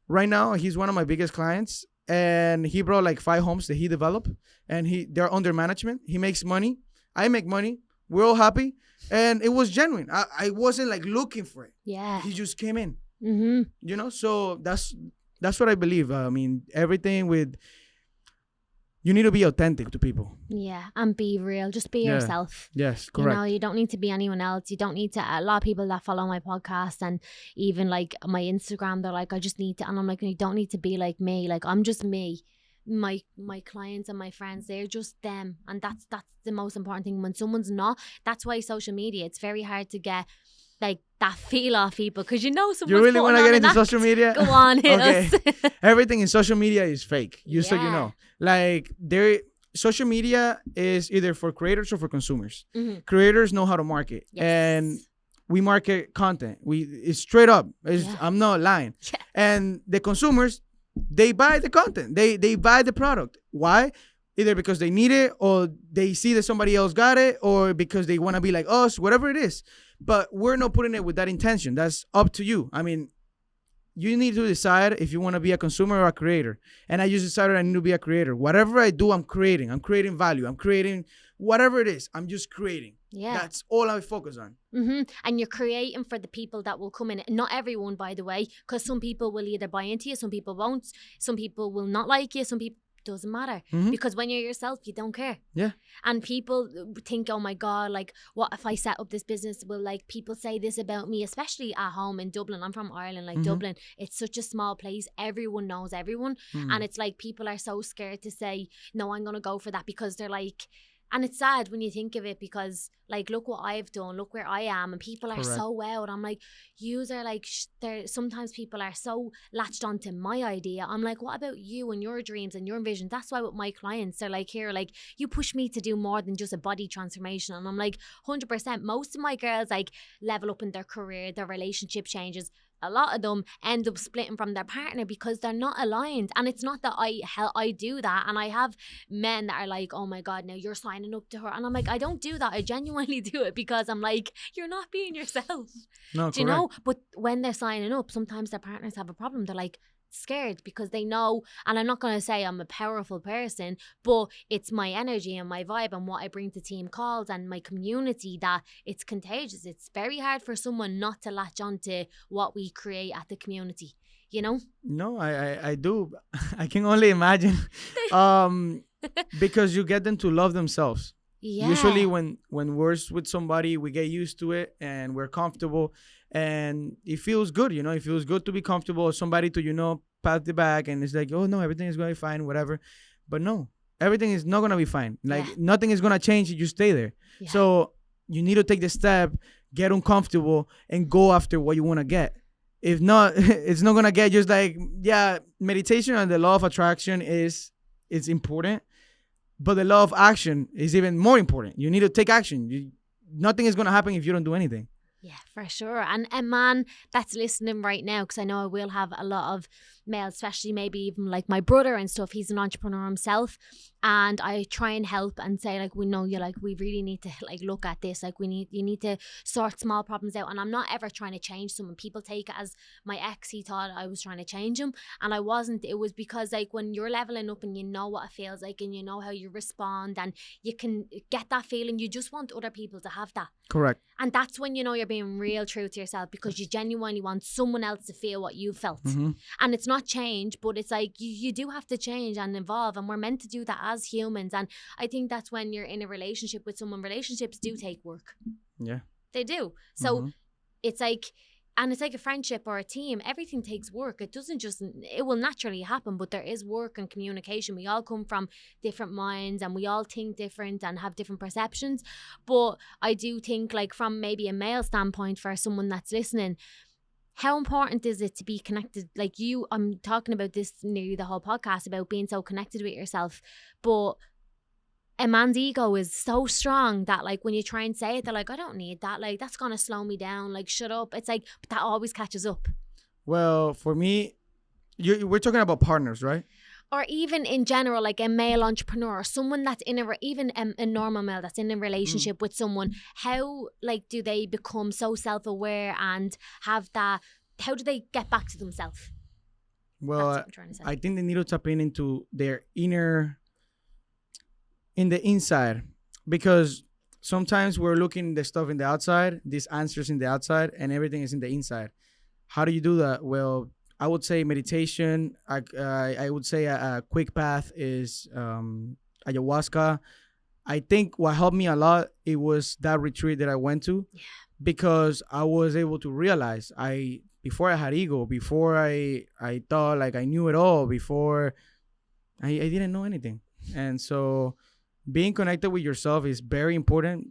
right now he's one of my biggest clients. And he brought like 5 homes that he developed, and they're under management. He makes money. I make money. We're all happy. And it was genuine. I wasn't like looking for it. Yeah. He just came in, Mm-hmm. you know? So that's what I believe. I mean, everything with, you need to be authentic to people. Yeah. And be real. Just be Yeah. yourself. Yes, correct. You know, you don't need to be anyone else. You don't need to. A lot of people that follow my podcast and even like my Instagram, they're like, I just need to. And I'm like, you don't need to be like me. Like, I'm just me. My clients and my friends, they're just them. And that's the most important thing. When someone's not, that's why social media, it's very hard to get like that feel off people, because you know someone's You really want to putting get on into an social act. media? Go on, hit Okay. us. Everything in social media is fake. So you Yeah. know. Like social media is either for creators or for consumers. Mm-hmm. Creators know how to market. Yes. And we market content. It's straight up. Yeah. I'm not lying. Yeah. And the consumers, they buy the content. They buy the product. Why? Either because they need it, or they see that somebody else got it, or because they want to be like us, whatever it is. But we're not putting it with that intention. That's up to you. I mean, you need to decide if you want to be a consumer or a creator. And I just decided I need to be a creator. Whatever I do, I'm creating. I'm creating value. I'm creating whatever it is. I'm just creating. Yeah. That's all I focus on. Mm-hmm. And you're creating for the people that will come in. Not everyone, by the way, because some people will either buy into you, some people won't. Some people will not like you. Some people, doesn't matter. Mhm. Because when you're yourself, you don't care. Yeah. And people think, oh my God, like, what if I set up this business? Will like people say this about me, especially at home in Dublin? I'm from Ireland, like Dublin. It's such a small place. Everyone knows everyone. And it's like people are so scared to say, no, I'm going to go for that, because they're like, and it's sad when you think of it, because like, look what I've done, look where I am, and people are Correct. so wow. I'm like, yous are like, sometimes people are so latched onto my idea. I'm like, what about you and your dreams and your vision? That's why with my clients, they're like, here, like, you push me to do more than just a body transformation. And I'm like, 100%. Most of my girls like level up in their career, their relationship changes. A lot of them end up splitting from their partner because they're not aligned. And it's not that I do that. And I have men that are like, oh my God, now you're signing up to her. And I'm like, I don't do that. I genuinely do it because I'm like, you're not being yourself. No, Do you know? But when they're signing up, sometimes their partners have a problem. They're like scared because they know, and I'm not going to say I'm a powerful person, but it's my energy and my vibe and what I bring to team calls and my community that it's contagious. It's very hard for someone not to latch onto what we create at the community, you know? No, I do. I can only imagine. Because you get them to love themselves. Yeah. Usually when we're with somebody, we get used to it and we're comfortable and it feels good, you know, it feels good to be comfortable, somebody to, you know, pat the back and it's like, oh no, everything is going to be fine, whatever. But no, everything is not going to be fine. Like nothing is going to change if you stay there. Yeah. So you need to take the step, get uncomfortable and go after what you want to get. If not, it's not going to get just like, yeah, meditation and the law of attraction is important. But the law of action is even more important. You need to take action. Nothing is going to happen if you don't do anything. Yeah, for sure. And a man that's listening right now, because I know I will have a lot of males, especially maybe even like my brother and stuff. He's an entrepreneur himself, and I try and help and say like, we know you, like we really need to like look at this. Like you need to sort small problems out. And I'm not ever trying to change someone. People take it as my ex. He thought I was trying to change him, and I wasn't. It was because like when you're leveling up and you know what it feels like and you know how you respond and you can get that feeling, you just want other people to have that. Correct. And that's when you know you're being real true to yourself, because you genuinely want someone else to feel what you felt. And it's not change, but it's like you do have to change and evolve, and we're meant to do that as humans. And I think that's when you're in a relationship with someone. Relationships do take work. Yeah. They do. So it's like, and it's like a friendship or a team. Everything takes work. It doesn't just, it will naturally happen, but there is work and communication. We all come from different minds and we all think different and have different perceptions. But I do think, like, from maybe a male standpoint, for someone that's listening, how important is it to be connected? Like I'm talking about this nearly the whole podcast about being so connected with yourself. But a man's ego is so strong that like when you try and say it, they're like, I don't need that. Like, that's going to slow me down. Like, shut up. It's like, but that always catches up. Well, for me, we're talking about partners, right? Or even in general, like a male entrepreneur, someone that's in even a normal male that's in a relationship with someone. How like do they become so self-aware and have that? How do they get back to themselves? Well, I think they need to tap into their inner, in the inside, because sometimes we're looking the stuff in the outside, these answers in the outside, and everything is in the inside. How do you do that? Well, I would say meditation. I would say a quick path is ayahuasca. I think what helped me a lot, it was that retreat that I went to, because I was able to realize before I had ego, before I thought like I knew it all, before I didn't know anything. And so being connected with yourself is very important,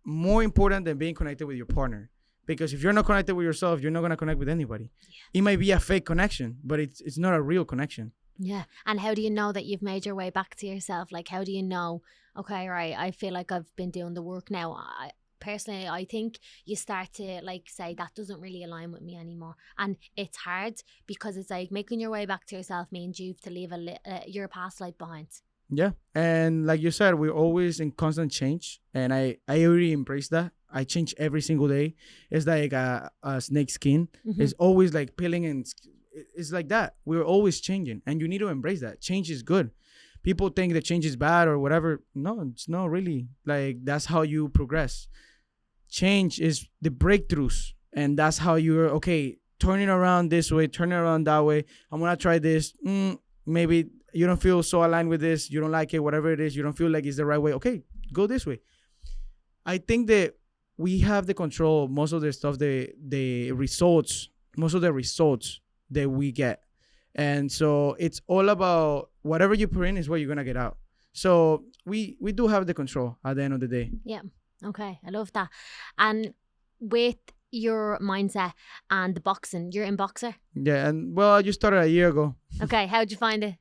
more important than being connected with your partner. Because if you're not connected with yourself, you're not going to connect with anybody. Yeah. It might be a fake connection, but it's not a real connection. Yeah. And how do you know that you've made your way back to yourself? Like, how do you know, okay, right, I feel like I've been doing the work now. Personally, I think you start to like say that doesn't really align with me anymore. And it's hard because it's like making your way back to yourself means you've to leave your past life behind. Yeah. And like you said, we're always in constant change. And I already embrace that. I change every single day. It's like a snake skin. It's always like peeling, and it's like that. We're always changing, and you need to embrace that. Change is good. People think that change is bad or whatever. No, it's not really. Like, that's how you progress. Change is the breakthroughs, and that's how you're, okay, turning around this way, turning around that way. I'm going to try this. Maybe you don't feel so aligned with this. You don't like it, whatever it is. You don't feel like it's the right way. Okay, go this way. I think that we have the control of most of the stuff, the results, most of the results that we get. And so it's all about whatever you put in is what you're going to get out. So we do have the control at the end of the day. Yeah. Okay. I love that. And with your mindset and the boxing, you're in boxer? Yeah. And well, I just started a year ago. Okay. How'd you find it?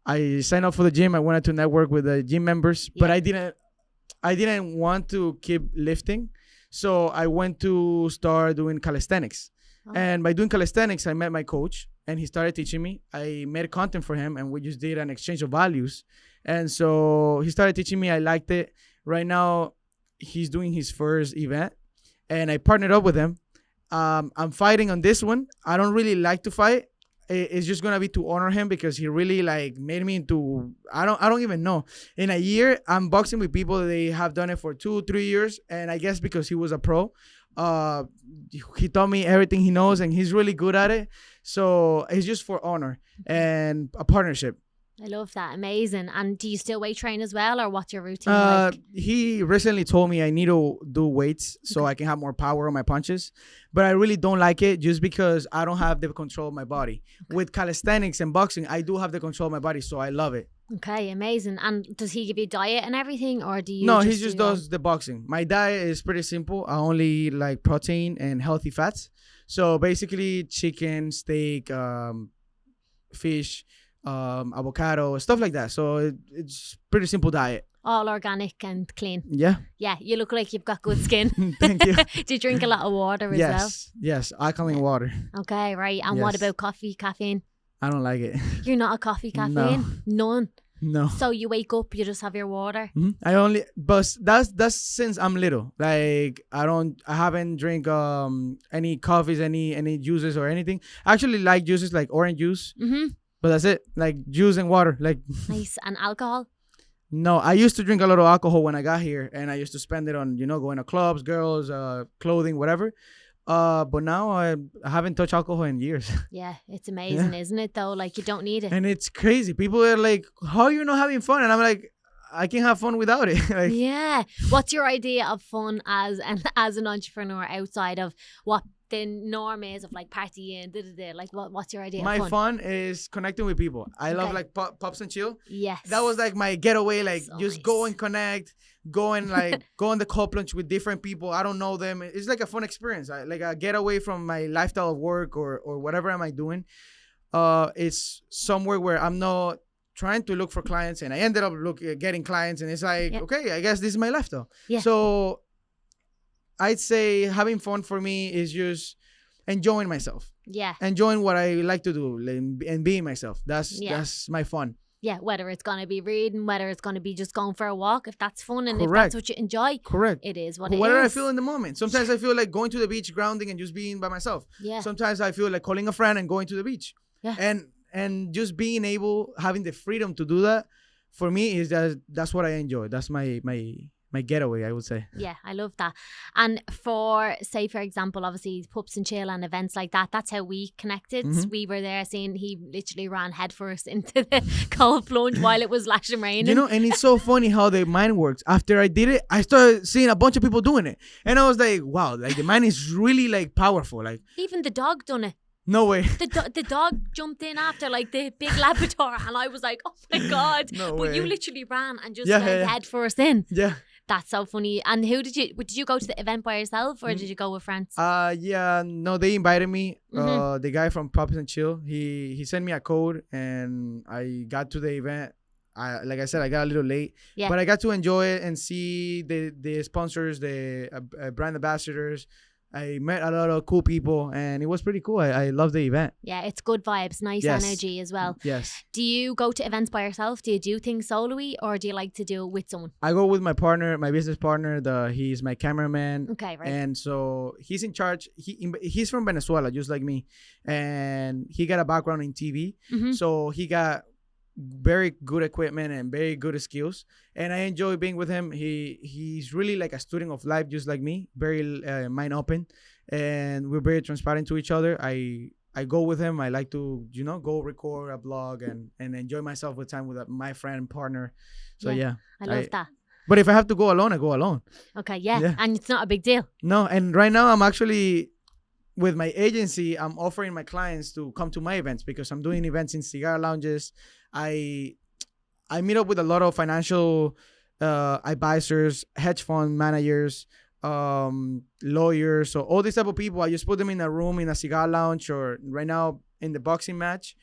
I signed up for the gym. I wanted to network with the gym members, but I didn't want to keep lifting. So I went to start doing calisthenics. Oh. And by doing calisthenics, I met my coach and he started teaching me. I made content for him and we just did an exchange of values. And so he started teaching me. I liked it. Right now, he's doing his first event and I partnered up with him. I'm fighting on this one. I don't really like to fight. It's just gonna be to honor him because he really like made me into, I don't even know. In a year, I'm boxing with people that they have done it for 2-3 years, and I guess because he was a pro, he taught me everything he knows, and he's really good at it. So it's just for honor and a partnership. I love that. Amazing. And do you still weight train as well, or what's your routine like? He recently told me I need to do weights so I can have more power on my punches. But I really don't like it just because I don't have the control of my body. Okay. With calisthenics and boxing, I do have the control of my body, so I love it. Okay, amazing. And does he give you diet and everything, or do you? No, he just does the boxing. My diet is pretty simple. I only eat like protein and healthy fats. So basically chicken, steak, fish, avocado, stuff like that. So it's pretty simple diet. All organic and clean. Yeah. Yeah, you look like you've got good skin. Thank you. Do you drink a lot of water as well? Yes, alkaline water. Okay, right. And what about coffee, caffeine? I don't like it. You're not a coffee, caffeine? None. No. So you wake up, you just have your water? But that's since I'm little. Like I haven't drink any coffees, any juices or anything. I actually like juices like orange juice. But that's it. Like juice and water. Like nice. And alcohol? No, I used to drink a lot of alcohol when I got here, and I used to spend it on, going to clubs, girls, clothing, whatever. But now I haven't touched alcohol in years. Yeah, it's amazing, isn't it, though? Like, you don't need it. And it's crazy. People are like, how are you not having fun? And I'm like, I can have fun without it. Like, yeah. What's your idea of fun as an entrepreneur outside of what the norm is of like partying, like what's your idea my of fun is connecting with people. I love like pops and chill. Yes, that was like my getaway, like so just nice. Go and connect, go and like go on the cold plunge with different people. I don't know them. It's like a fun experience. Like a getaway from my lifestyle of work or whatever am I doing. It's somewhere where I'm not trying to look for clients, and I ended up getting clients, and it's like, okay, I guess this is my lifestyle. So I'd say having fun for me is just enjoying myself. Yeah. Enjoying what I like to do and being myself. That's my fun. Yeah, whether it's going to be reading, whether it's going to be just going for a walk, if that's fun and if that's what you enjoy, it is what it is. Whatever I feel in the moment. Sometimes I feel like going to the beach, grounding, and just being by myself. Yeah. Sometimes I feel like calling a friend and going to the beach. Yeah. And just being able, having the freedom to do that, for me, is that's what I enjoy. That's my getaway, I would say. Yeah, I love that. And for example, obviously pups and chill and events like that, that's how we connected. We were there seeing he literally ran headfirst into the cold plunge while it was lashing rain. And it's so funny how the mind works. After I did it, I started seeing a bunch of people doing it. And I was like, wow, like the mind is really like powerful. Like even the dog done it. No way. The dog jumped in after like the big Labrador, and I was like, oh my God. No way. You literally ran and just went head first in. Yeah. That's so funny. And did you go to the event by yourself or did you go with friends? No, they invited me. The guy from Pops and Chill, he sent me a code and I got to the event. Like I said, I got a little late, but I got to enjoy it and see the sponsors, the brand ambassadors. I met a lot of cool people and it was pretty cool. I love the event. Yeah, it's good vibes, nice energy as well. Yes. Do you go to events by yourself? Do you do things solo-y or do you like to do it with someone? I go with my partner, my business partner. He's my cameraman. Okay, right. And so he's in charge. He's from Venezuela, just like me. And he got a background in TV. So he got very good equipment and very good skills, and I enjoy being with him. He's really like a student of life, just like me, very mind open, and we're very transparent to each other. I go with him. I like to go record a blog and enjoy myself with time with my friend and partner. So I love that. But if I have to go alone, I go alone. Okay, yeah, and it's not a big deal. No, and right now I'm actually with my agency. I'm offering my clients to come to my events because I'm doing events in cigar lounges. I meet up with a lot of financial advisors, hedge fund managers, lawyers. So all these type of people, I just put them in a room in a cigar lounge or right now in the boxing match.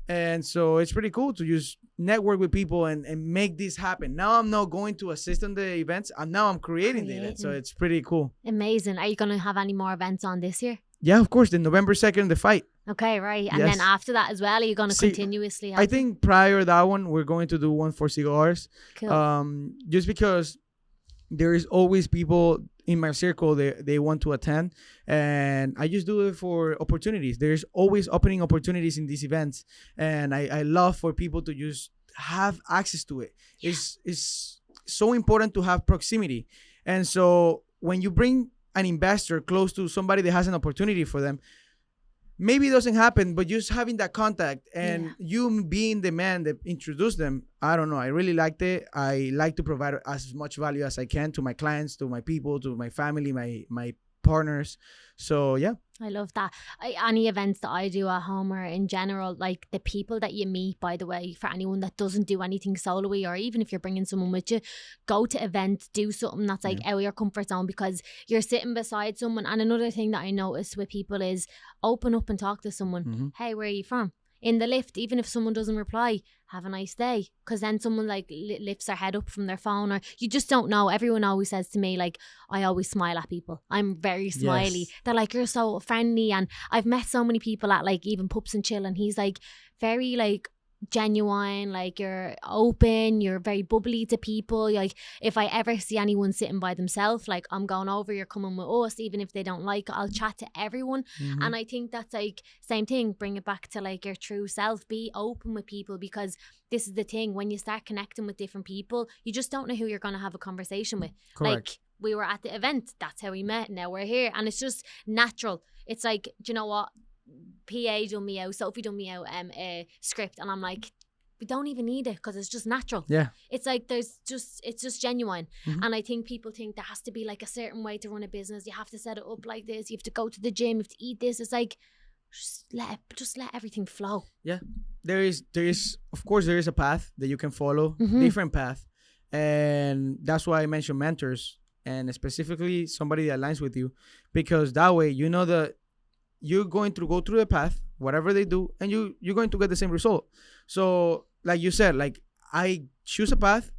And so it's pretty cool to just network with people and make this happen. Now I'm not going to assist on the events. I'm creating the events. So it's pretty cool. Amazing. Are you going to have any more events on this year? Yeah, of course. The November 2nd, the fight. Okay, right. And then after that as well, are you going to continuously have I think prior to that one, we're going to do one for cigars. Cool. Just because there is always people in my circle, they want to attend. And I just do it for opportunities. There's always opening opportunities in these events. And I love for people to just have access to it. Yeah. It's so important to have proximity. And so when you bring an investor close to somebody that has an opportunity for them, maybe it doesn't happen, but just having that contact and you being the man that introduced them, I don't know. I really liked it. I like to provide as much value as I can to my clients, to my people, to my family, my partners. So, yeah. I love that. Any events that I do at home or in general, like the people that you meet, by the way, for anyone that doesn't do anything solo-y, or even if you're bringing someone with you, go to events, do something that's like out of your comfort zone because you're sitting beside someone. And another thing that I notice with people is open up and talk to someone. Hey, where are you from? in the lift, even if someone doesn't reply, have a nice day. Because then someone like lifts their head up from their phone, or you just don't know. Everyone always says to me, like, I always smile at people. I'm very smiley. Yes. They're like, you're so friendly. And I've met so many people at like even Pups and Chill, and he's like very like genuine, like you're open, you're very bubbly to people. Like if I ever see anyone sitting by themselves, like I'm going over, you're coming with us, even if they don't like it, I'll chat to everyone. And I think that's like same thing, bring it back to like your true self, be open with people, because this is the thing, when you start connecting with different people, you just don't know who you're going to have a conversation with. Correct. Like we were at the event, that's how we met, now we're here, and it's just natural. It's like, do you know what, PA done me out, Sophie done me out a script, and I'm like, we don't even need it, because it's just natural. Yeah. It's like it's just genuine. And I think people think there has to be like a certain way to run a business. You have to set it up like this, you have to go to the gym, you have to eat this. It's like just let everything flow. Yeah. There is of course there is a path that you can follow, different path. And that's why I mentioned mentors, and specifically somebody that aligns with you, because that way you know that you're going to go through the path, whatever they do, and you're going to get the same result. So like you said, like I choose a path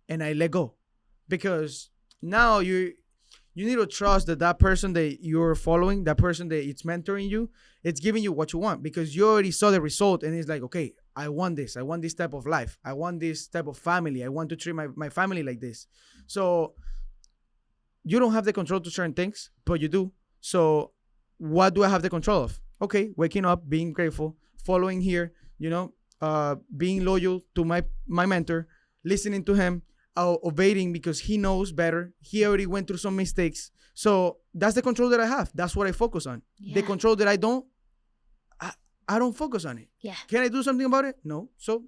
and I let go, because now you need to trust that person that you're following, that person that it's mentoring you, it's giving you what you want, because you already saw the result, and it's like, okay, I want this type of life, I want this type of family, I want to treat my family like this. So you don't have the control to certain things, but you do. So what do I have the control of? Okay, waking up, being grateful, following here, being loyal to my mentor, listening to him, obeying because he knows better. He already went through some mistakes. So that's the control that I have. That's what I focus on. Yeah. The control that I don't focus on it. Yeah. Can I do something about it? No. So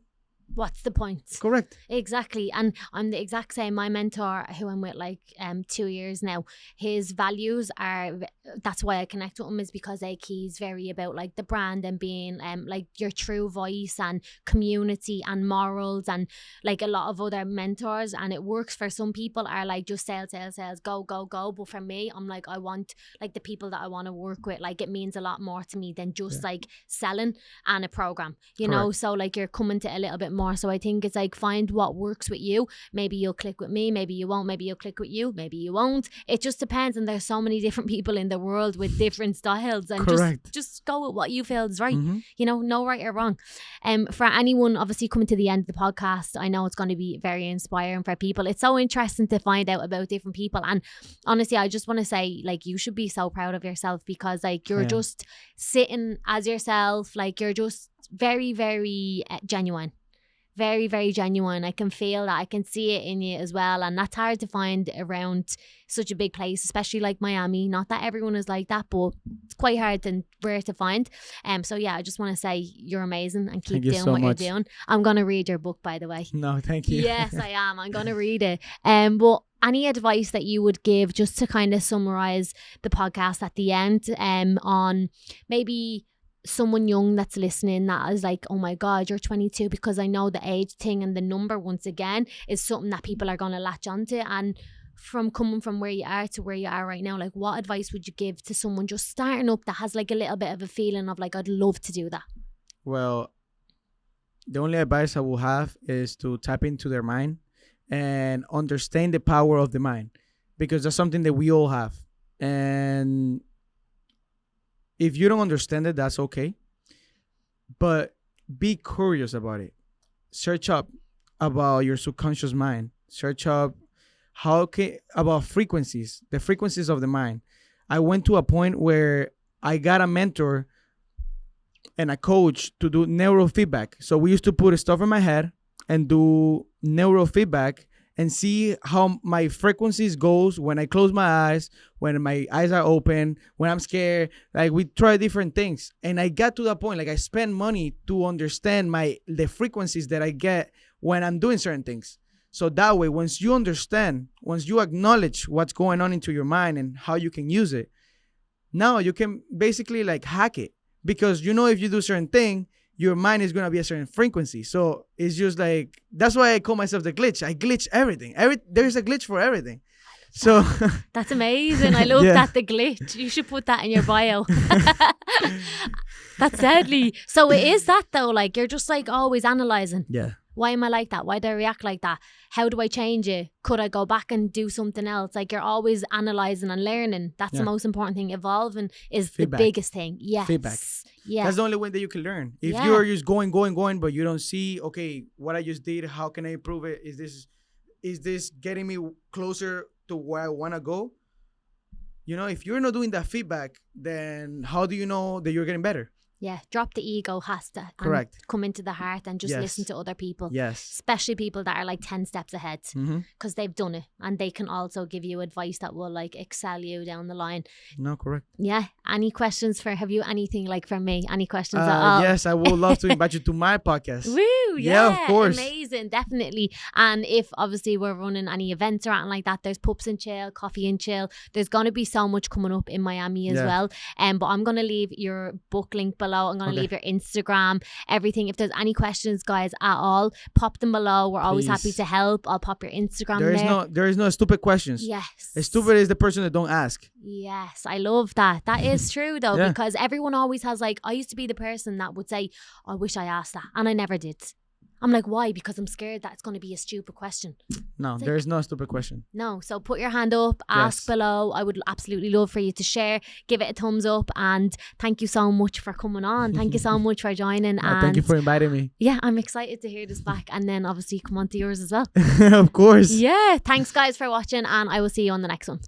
what's the point? Correct. Exactly. And I'm the exact same. My mentor, who I'm with like 2 years now, his values are, that's why I connect with him, is because like he's very about like the brand and being like your true voice and community and morals, and like a lot of other mentors, and it works for some people, are like just sales, go. But for me, I'm like, I want like the people that I want to work with, like it means a lot more to me than just like selling and a program, you know. So like you're coming to a little bit more. So I think it's like, find what works with you. Maybe you'll click with me, maybe you won't, maybe you'll click with you, maybe you won't. It just depends, and there's so many different people in the world with different styles, and just go with what you feel is right. You know, no right or wrong. For anyone obviously coming to the end of the podcast, I know it's going to be very inspiring for people. It's so interesting to find out about different people, and honestly I just want to say, like, you should be so proud of yourself, because like you're just sitting as yourself, like you're just very, very genuine. Very, very genuine. I can feel that. I can see it in you as well. And that's hard to find around such a big place, especially like Miami. Not that everyone is like that, but it's quite hard and rare to find. So yeah, I just want to say you're amazing, and keep doing what you're doing. I'm going to read your book, by the way. No, thank you. Yes, I am. I'm going to read it. But any advice that you would give, just to kind of summarize the podcast at the end, on maybe someone young that's listening that is like, oh my God, you're 22, because I know the age thing and the number, once again, is something that people are going to latch onto. And from coming from where you are to where you are right now, like what advice would you give to someone just starting up that has like a little bit of a feeling of like, I'd love to do that? Well, the only advice I will have is to tap into their mind and understand the power of the mind, because that's something that we all have. And if you don't understand it, that's okay. But be curious about it. Search up about your subconscious mind. Search up about frequencies, the frequencies of the mind. I went to a point where I got a mentor and a coach to do neurofeedback. So we used to put stuff in my head and do neurofeedback and see how my frequencies goes when I close my eyes, when my eyes are open, when I'm scared. Like, we try different things. And I got to that point, like I spend money to understand the frequencies that I get when I'm doing certain things. So that way, once you understand, once you acknowledge what's going on into your mind and how you can use it, now you can basically like hack it. Because you know, if you do certain thing, your mind is going to be a certain frequency. So it's just like, that's why I call myself the glitch. I glitch everything. There's a glitch for everything. So That's amazing. I love Yeah. that, the glitch. You should put that in your bio. That's deadly. So it is that though, like you're just like always analysing. yeah, Why am I like that? Why do I react like that? How do I change it? Could I go back and do something else? Like you're always analysing and learning. That's the Yeah. most important thing. Evolving is Feedback. the biggest thing. Yes. Feedback. Yeah. that's the only way that you can learn. If Yeah. you're just going, but you don't see, okay, what I just did, how can I improve it? Is this getting me closer to where I want to go? You know, if you're not doing that feedback, then how do you know that you're getting better? Yeah. Drop the ego, has to. And Correct. come into the heart and just Yes. listen to other people. Yes. Especially people that are like 10 steps ahead. Mm-hmm. Because they've done it and they can also give you advice that will like excel you down the line. No, correct. Yeah. Any questions have you anything like from me? Any questions at all? Yes, I would love to invite you to my podcast. Woo, Yeah, of course. Amazing, definitely. And if obviously we're running any events or anything like that, there's Pups and Chill, Coffee and Chill. There's going to be so much coming up in Miami as Yeah. well. But I'm going to leave your book link below. I'm going to Okay. leave your Instagram, everything. If there's any questions, guys, at all, pop them below. We're always happy Please. to help. I'll pop your Instagram There is no stupid questions. Yes. Stupid is the person that don't ask. Yes, I love that. That is true though, Yeah. because everyone always has like, I used to be the person that would say, I wish I asked that. And I never did. I'm like, why? Because I'm scared that it's going to be a stupid question. No, It's there like- is no stupid question. No. So put your hand up, ask Yes. below. I would absolutely love for you to share, give it a thumbs up. And thank you so much for coming on. Thank you so much for joining. And Thank you for inviting me. yeah, I'm excited to hear this back. And then obviously come on to yours as well. Of course. Yeah. Thanks guys for watching and I will see you on the next one.